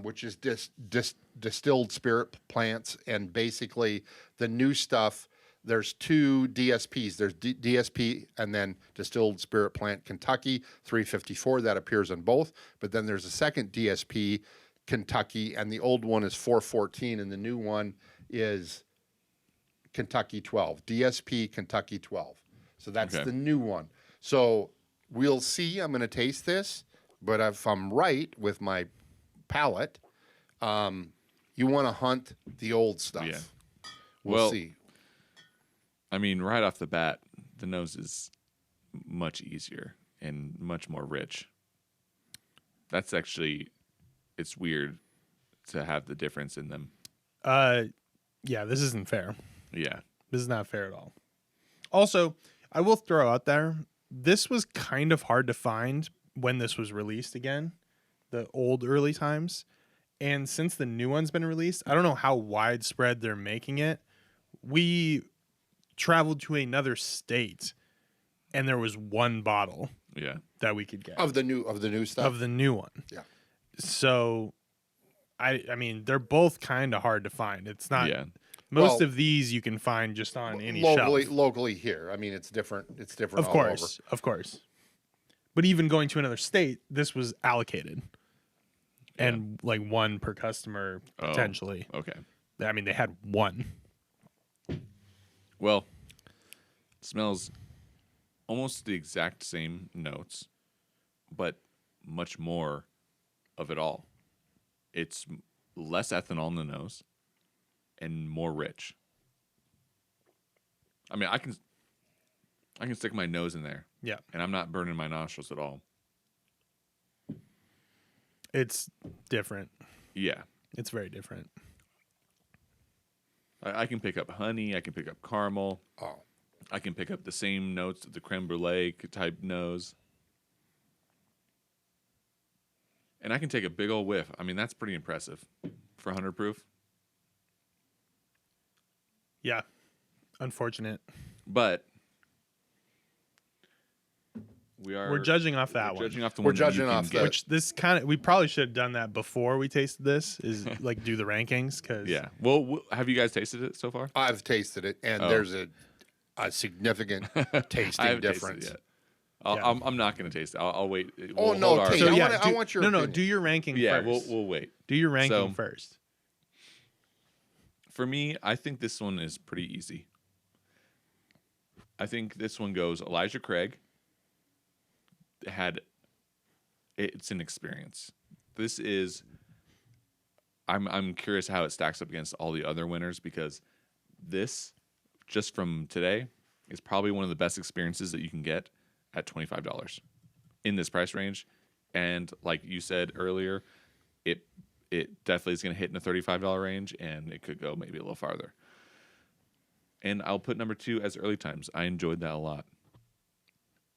which is distilled spirit plants, and basically the new stuff. There's two DSPs. There's DSP and then Distilled Spirit Plant Kentucky 354 that appears in both. But then there's a second DSP Kentucky, and the old one is 414, and the new one is Kentucky 12. DSP Kentucky 12. So that's the new one. So we'll see. I'm going to taste this, but if I'm right with my palate, you want to hunt the old stuff. Yeah. We'll see. I mean, right off the bat, the nose is much easier and much more rich. That's actually, it's weird to have the difference in them. Yeah, this isn't fair. Yeah. This is not fair at all. Also, I will throw out there, this was kind of hard to find when this was released again, the old early times. And since the new one's been released, I don't know how widespread they're making it. We traveled to another state, and there was one bottle that we could get of the new stuff, of the new one. Yeah. So, I mean, they're both kind of hard to find. It's not. Yeah. Most of these you can find just on any shelf. Locally here. I mean, it's different. It's different. Of course, of course. But even going to another state, this was allocated, and like one per customer potentially. Okay. I mean, they had one. Well, it smells almost the exact same notes, but much more of it all. It's less ethanol in the nose and more rich. I mean, I can stick my nose in there. Yeah. And I'm not burning my nostrils at all. It's different. Yeah. It's very different. I can pick up honey. I can pick up caramel. Oh. I can pick up the same notes of the creme brulee type nose. And I can take a big old whiff. I mean, that's pretty impressive for 100 proof. Yeah. Unfortunate. But we're judging off that one. Judging off the We're one that judging you can off get. Which this kind of, we probably should have done that before we tasted this, is like do the rankings. Cause Yeah. Well, have you guys tasted it so far? I've tasted it, and there's a significant tasting difference. Tasted it yet. I'm not going to taste it. I'll wait. Oh, We'll no, hold our- taste. So, I want your opinion. do your ranking Yeah, first. we'll wait. Do your ranking So- first. For me, I think this one is pretty easy. I think this one goes Elijah Craig. It's an experience. This is. I'm curious how it stacks up against all the other winners, because this, just from today, is probably one of the best experiences that you can get at $25 in this price range. And like you said earlier, it definitely is going to hit in the $35 range, and it could go maybe a little farther. And I'll put number 2 as Early Times. I enjoyed that a lot.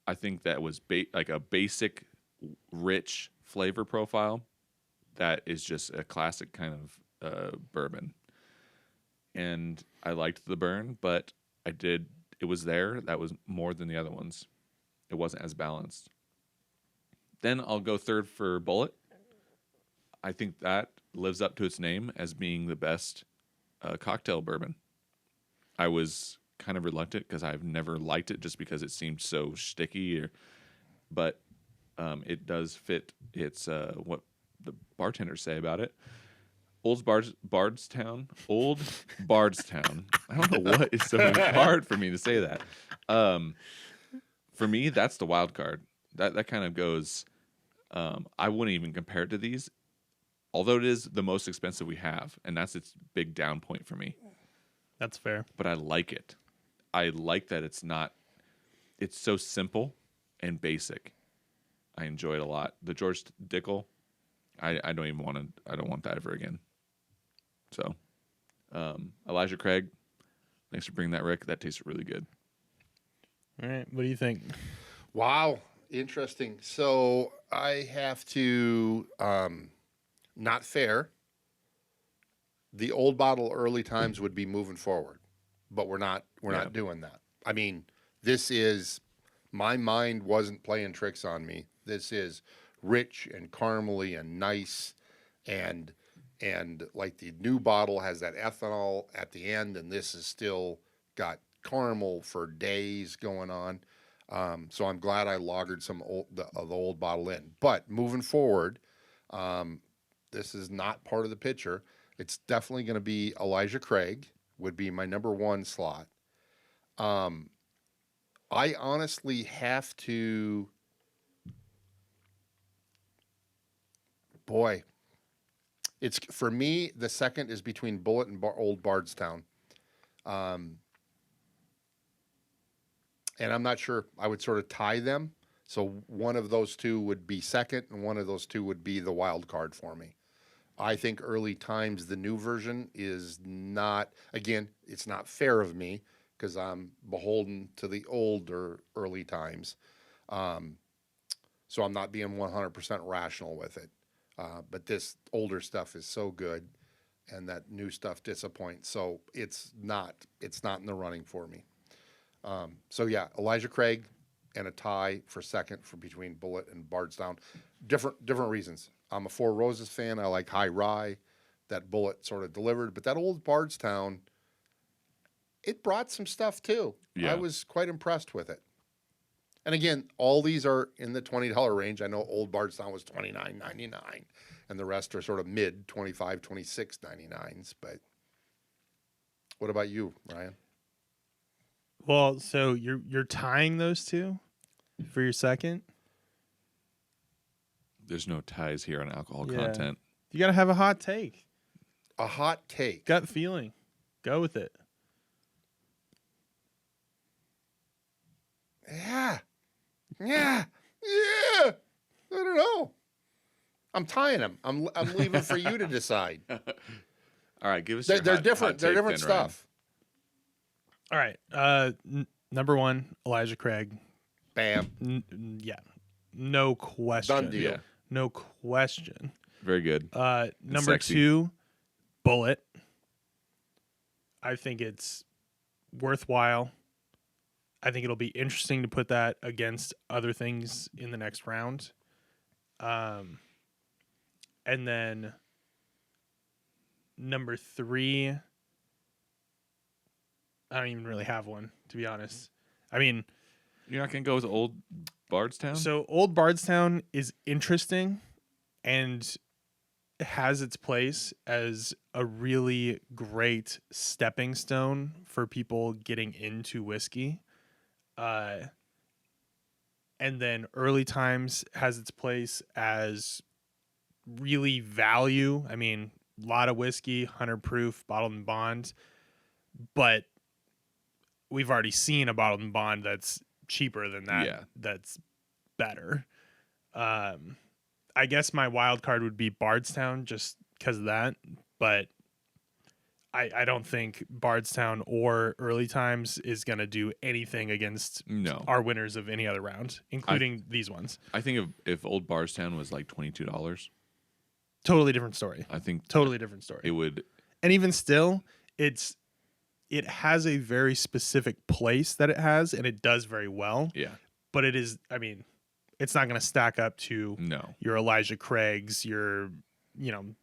I think that was like a basic, rich flavor profile that is just a classic kind of bourbon. And I liked the burn, but it was there. That was more than the other ones. It wasn't as balanced. Then I'll go third for Bulleit. I think that lives up to its name as being the best cocktail bourbon. I was kind of reluctant because I've never liked it just because it seemed so sticky. But it does fit. It's what the bartenders say about it. Bardstown. Old Bardstown. I don't know what is so hard for me to say that. For me, that's the wild card. That kind of goes. I wouldn't even compare it to these, although it is the most expensive we have, and that's its big down point for me. That's fair. But I like it. I like that it's so simple and basic. I enjoy it a lot. The George Dickel, I don't want that ever again. So, Elijah Craig, thanks for bringing that, Rick. That tastes really good. All right. What do you think? Wow, interesting. So I have to, not fair, the old bottle early times would be moving forward, but we're not doing that. I mean, this is, my mind wasn't playing tricks on me. This is rich and caramely and nice, and like the new bottle has that ethanol at the end, and this is still got caramel for days going on. So I'm glad I lagered some the old bottle in. But moving forward, this is not part of the picture. It's definitely going to be Elijah Craig would be my number one slot. I honestly have to, boy, it's for me, the second is between Bulleit and Old Bardstown. And I'm not sure, I would sort of tie them. So one of those two would be second, and one of those two would be the wild card for me. I think early times, the new version is not, again, it's not fair of me because I'm beholden to the older early times. So I'm not being 100% rational with it. But this older stuff is so good, and that new stuff disappoints. So it's not in the running for me. So yeah, Elijah Craig and a tie for second for between Bulleit and Bardstown. Different reasons. I'm a Four Roses fan. I like high rye. That Bulleit sort of delivered, but that old Bardstown, it brought some stuff too. Yeah. I was quite impressed with it. And again, all these are in the $20 range. I know old Bardstown was $29.99, and the rest are sort of mid $25, $26.99s. But what about you, Ryan? Well, so you're tying those two for your second? There's no ties here on alcohol Yeah. content. You got to have a hot take. A hot take. Gut feeling. Go with it. Yeah. I don't know. I'm tying them. I'm leaving for you to decide. All right, give us. They're your hot different. They're take different then, Ryan. stuff. All right. Number one, Elijah Craig. Bam. Yeah. No question. Done deal. Yeah. No question. Very good. Number sexy. two, Bulleit. I think it's worthwhile. I think it'll be interesting to put that against other things in the next round. And then number three, I don't even really have one, to be honest. I mean, You're not gonna go with old Bardstown? so Old Bardstown is interesting and has its place as a really great stepping stone for people getting into whiskey. And then Early Times has its place as really value. I mean, a lot of whiskey, 100 proof, bottled and bond. But we've already seen a bottled and bond that's cheaper than that. Yeah. That's better. I guess my wild card would be Bardstown just because of that. But I don't think Bardstown or Early Times is going to do anything against No. our winners of any other round, including these ones. I think if old Bardstown was like $22, Totally different story. I think Totally different story. it would. And even still, it has a very specific place that it has, and it does very well. Yeah. But it is, I mean, it's not going to stack up to No. your Elijah Craigs, your,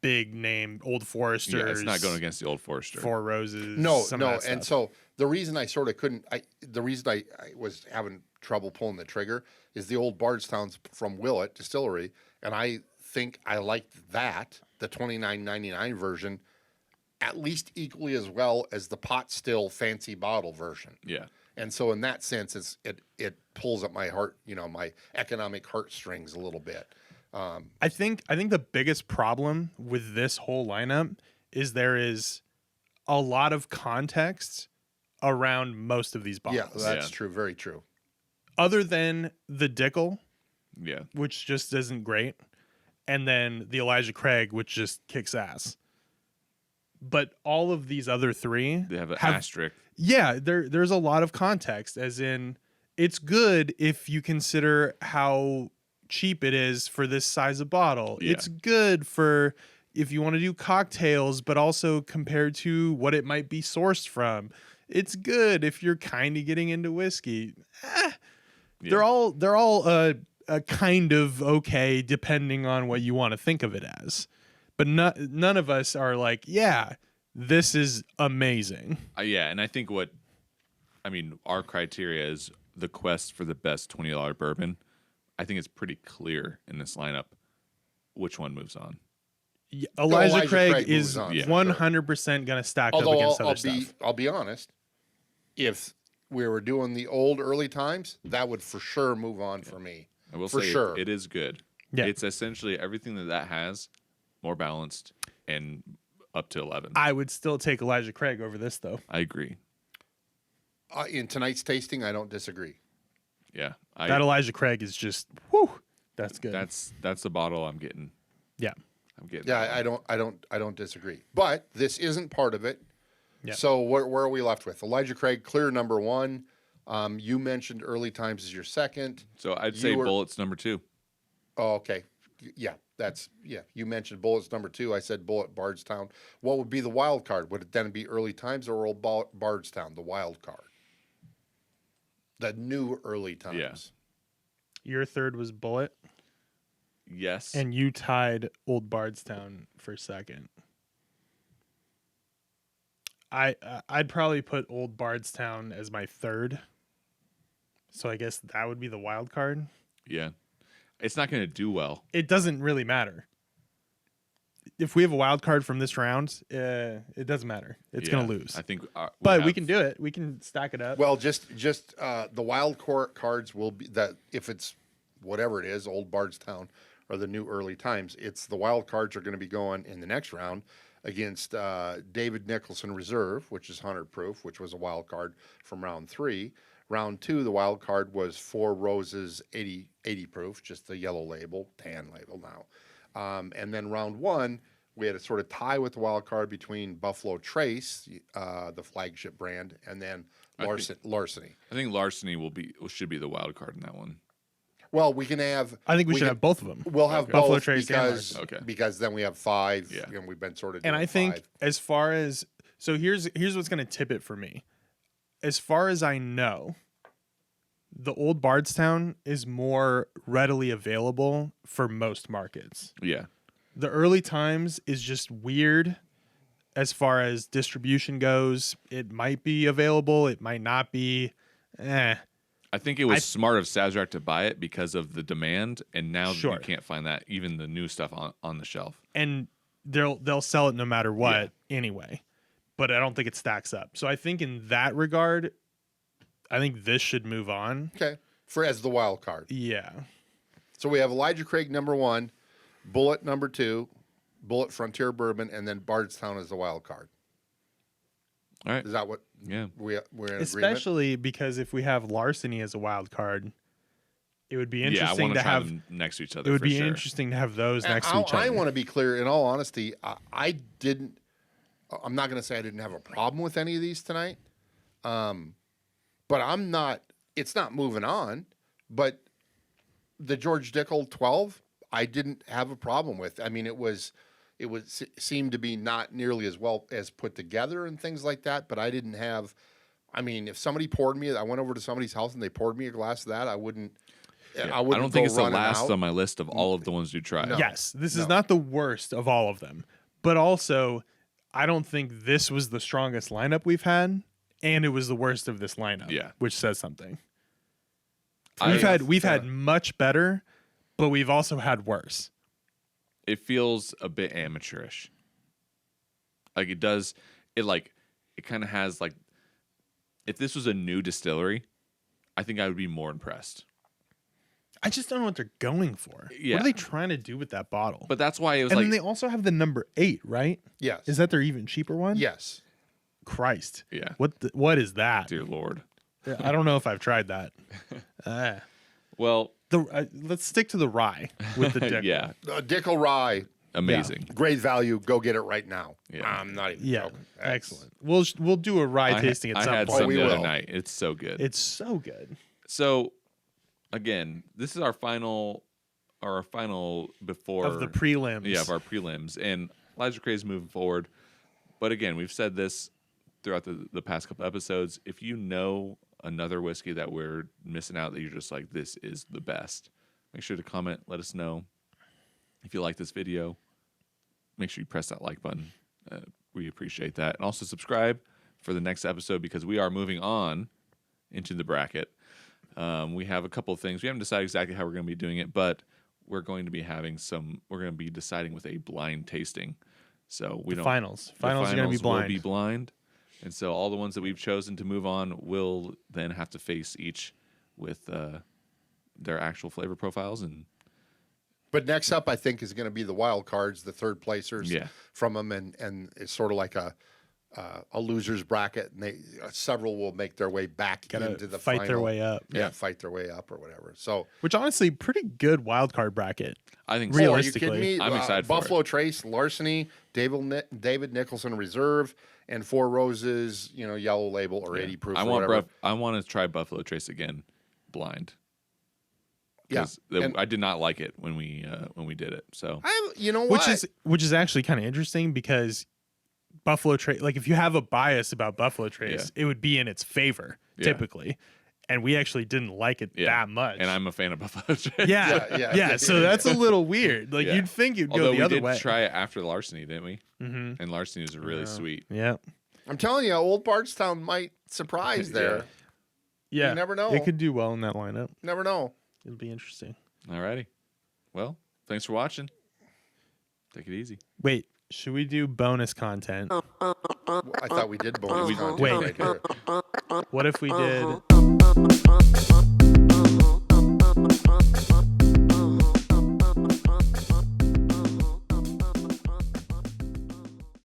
big name Old Foresters. Yeah, it's not going against the old Forester. Four Roses. No. some of that And stuff. so the reason I sort of couldn't, the reason I was having trouble pulling the trigger is the old Bardstown's from Bulleit Distillery, and I think I liked that, the $29.99 version, at least equally as well as the pot still fancy bottle version. Yeah. And so in that sense, it pulls at my heart, my economic heartstrings a little bit. I think the biggest problem with this whole lineup is there is a lot of context around most of these bottles. Yeah, that's true. Very true. Other than the Dickel, Yeah. which just isn't great, and then the Elijah Craig, which just kicks ass. But all of these other three They have an asterisk. Yeah, there's a lot of context, as in it's good if you consider how cheap it is for this size of bottle. Yeah. It's good for if you want to do cocktails, but also compared to what it might be sourced from, it's good. If you're kind of getting into whiskey, they're all kind of okay depending on what you want to think of it as. But none of us are like, yeah, this is amazing. Yeah, and I think our criteria is the quest for the best $20 bourbon. I think it's pretty clear in this lineup which one moves on. Yeah, Elijah Craig Craig is moves on, 100% going to stack up Although against other stuff. I'll be honest, if we were doing the old early times, that would for sure move on for me. I will for say sure. it is good. Yeah. It's essentially everything that has, more balanced and up to 11. I would still take Elijah Craig over this, though. I agree. In tonight's tasting, I don't disagree. Yeah, That Elijah Craig is just, whew, that's good. That's the bottle I'm getting. Yeah. I'm getting. Yeah, I don't disagree. But this isn't part of it. Yeah. So where are we left with? Elijah Craig, clear number one. You mentioned early times as your second. So I'd say Bulleit's number 2. Oh, okay. Yeah, you mentioned Bulleit's number 2. I said Bulleit Bardstown. What would be the wild card? Would it then be early times or old Bardstown, the wild card? The new early times. Yeah. Your third was Bulleit, Yes. and you tied Old Bardstown for second. I'd probably put Old Bardstown as my third. So I guess that would be the wild card. Yeah. It's not going to do well. It doesn't really matter. If we have a wild card from this round, it doesn't matter. It's going to lose. I think But we can do it. We can stack it up. Well, just the wild cards will be that if it's whatever it is, old Bardstown or the new early times, it's the wild cards are going to be going in the next round against David Nicholson Reserve, which is 100 proof, which was a wild card from round 3. Round 2, the wild card was 4 Roses 80 proof, just the yellow label, tan label now. And then round 1, we had a sort of tie with the wild card between Buffalo Trace, the flagship brand, and then Larceny. I think Larceny should be the wild card in that one. Well, we can have. I think we should have both of them. We'll have Buffalo both Trace because then we have 5. Yeah. And we've been sort of. And doing I think 5. as far as here's what's going to tip it for me. As far as I know, the old Bardstown is more readily available for most markets. Yeah. The early times is just weird as far as distribution goes. It might be available, it might not be. I think it was smart of Sazerac to buy it because of the demand, and now you can't find that, even the new stuff on the shelf. And they'll sell it no matter what anyway. But I don't think it stacks up. So I think in that regard, I think this should move on. Okay, as the wild card. Yeah. So we have Elijah Craig number 1, Bulleit number 2, Bulleit Frontier Bourbon, and then Bardstown as the wild card. All right. Is that what? Yeah. We're in agreement? Especially because if we have Larceny as a wild card, it would be Yeah, I interesting want to to try have them next to each other. it would for be sure. interesting to have those And next to each other. I want to be clear. In all honesty, I didn't. I'm not going to say I didn't have a problem with any of these tonight, but I'm not. It's not moving on. But the George Dickel 12, I didn't have a problem with. I mean, it seemed to be not nearly as well as put together and things like that. But I didn't have. I mean, if somebody poured me, I went over to somebody's house and they poured me a glass of that, I wouldn't. Yeah. I wouldn't don't think go it's the running last out. on my list of all of the ones you tried. No. Yes, this is not the worst of all of them. But also, I don't think this was the strongest lineup we've had, and it was the worst of this lineup. Yeah. Which says something. I- We've had much better, but we've also had worse. It feels a bit amateurish. Like it does. It kind of has like. If this was a new distillery, I think I would be more impressed. I just don't know what they're going for. Yeah. What are they trying to do with that bottle? But that's why it was and like. then they also have the number 8, right? Yes. Is that their even cheaper one? Yes. Christ. Yeah. What is that? Dear Lord. I don't know if I've tried that. Well. Let's stick to the rye with the Dickel. Yeah. Dickel Rye. Amazing. Great value. Go get it right now. Yeah. I'm not even Yeah, joking. excellent. We'll do a rye tasting at I some had point. some we the other will. night. It's so good. It's so good. So, again, this is our final before Of the prelims. Yeah, of our prelims, and Elijah Craze moving forward. But again, we've said this throughout the past couple episodes. If you know another whiskey that we're missing out that you're just like, this is the best, make sure to comment. Let us know. If you like this video, make sure you press that like button. We appreciate that. And also subscribe for the next episode because we are moving on into the bracket. We have a couple of things. We haven't decided exactly how we're going to be doing it, but we're going to be we're going to be deciding with a blind tasting. So we don't. Finals are going to be blind. Will be blind. And so all the ones that we've chosen to move on will then have to face each with their actual flavor profiles. But next up, I think, is going to be the wild cards, the third placers Yeah. from them, and it's sort of like a losers bracket, and several will make their way back into the fight final. their way up. Yeah, fight their way up or whatever. So, Which honestly, pretty good wild card bracket. I think are you Realistically. kidding me? I'm excited for Buffalo Trace, Larceny, David Nicholson Reserve, and Four Roses, yellow label or 80 proof. I or whatever. I want to try Buffalo Trace again, blind. Yeah, I did not like it when we did it. So you know what? Which is actually kind of interesting because Buffalo Trace, like if you have a bias about Buffalo Trace, it would be in its favor typically, and we actually didn't like it that much. And I'm a fan of Buffalo Trace. Yeah. So that's a little weird. Like you'd think you'd go the other way. We did try it after the Larceny, didn't we? Mm-hmm. And Larceny was really sweet. Yeah. I'm telling you, old Bardstown might surprise there. Yeah. You never know. It could do well in that lineup. Never know. It'll be interesting. Alrighty. Well, thanks for watching. Take it easy. Wait, should we do bonus content? I thought we did bonus content Wait. right here. What if we did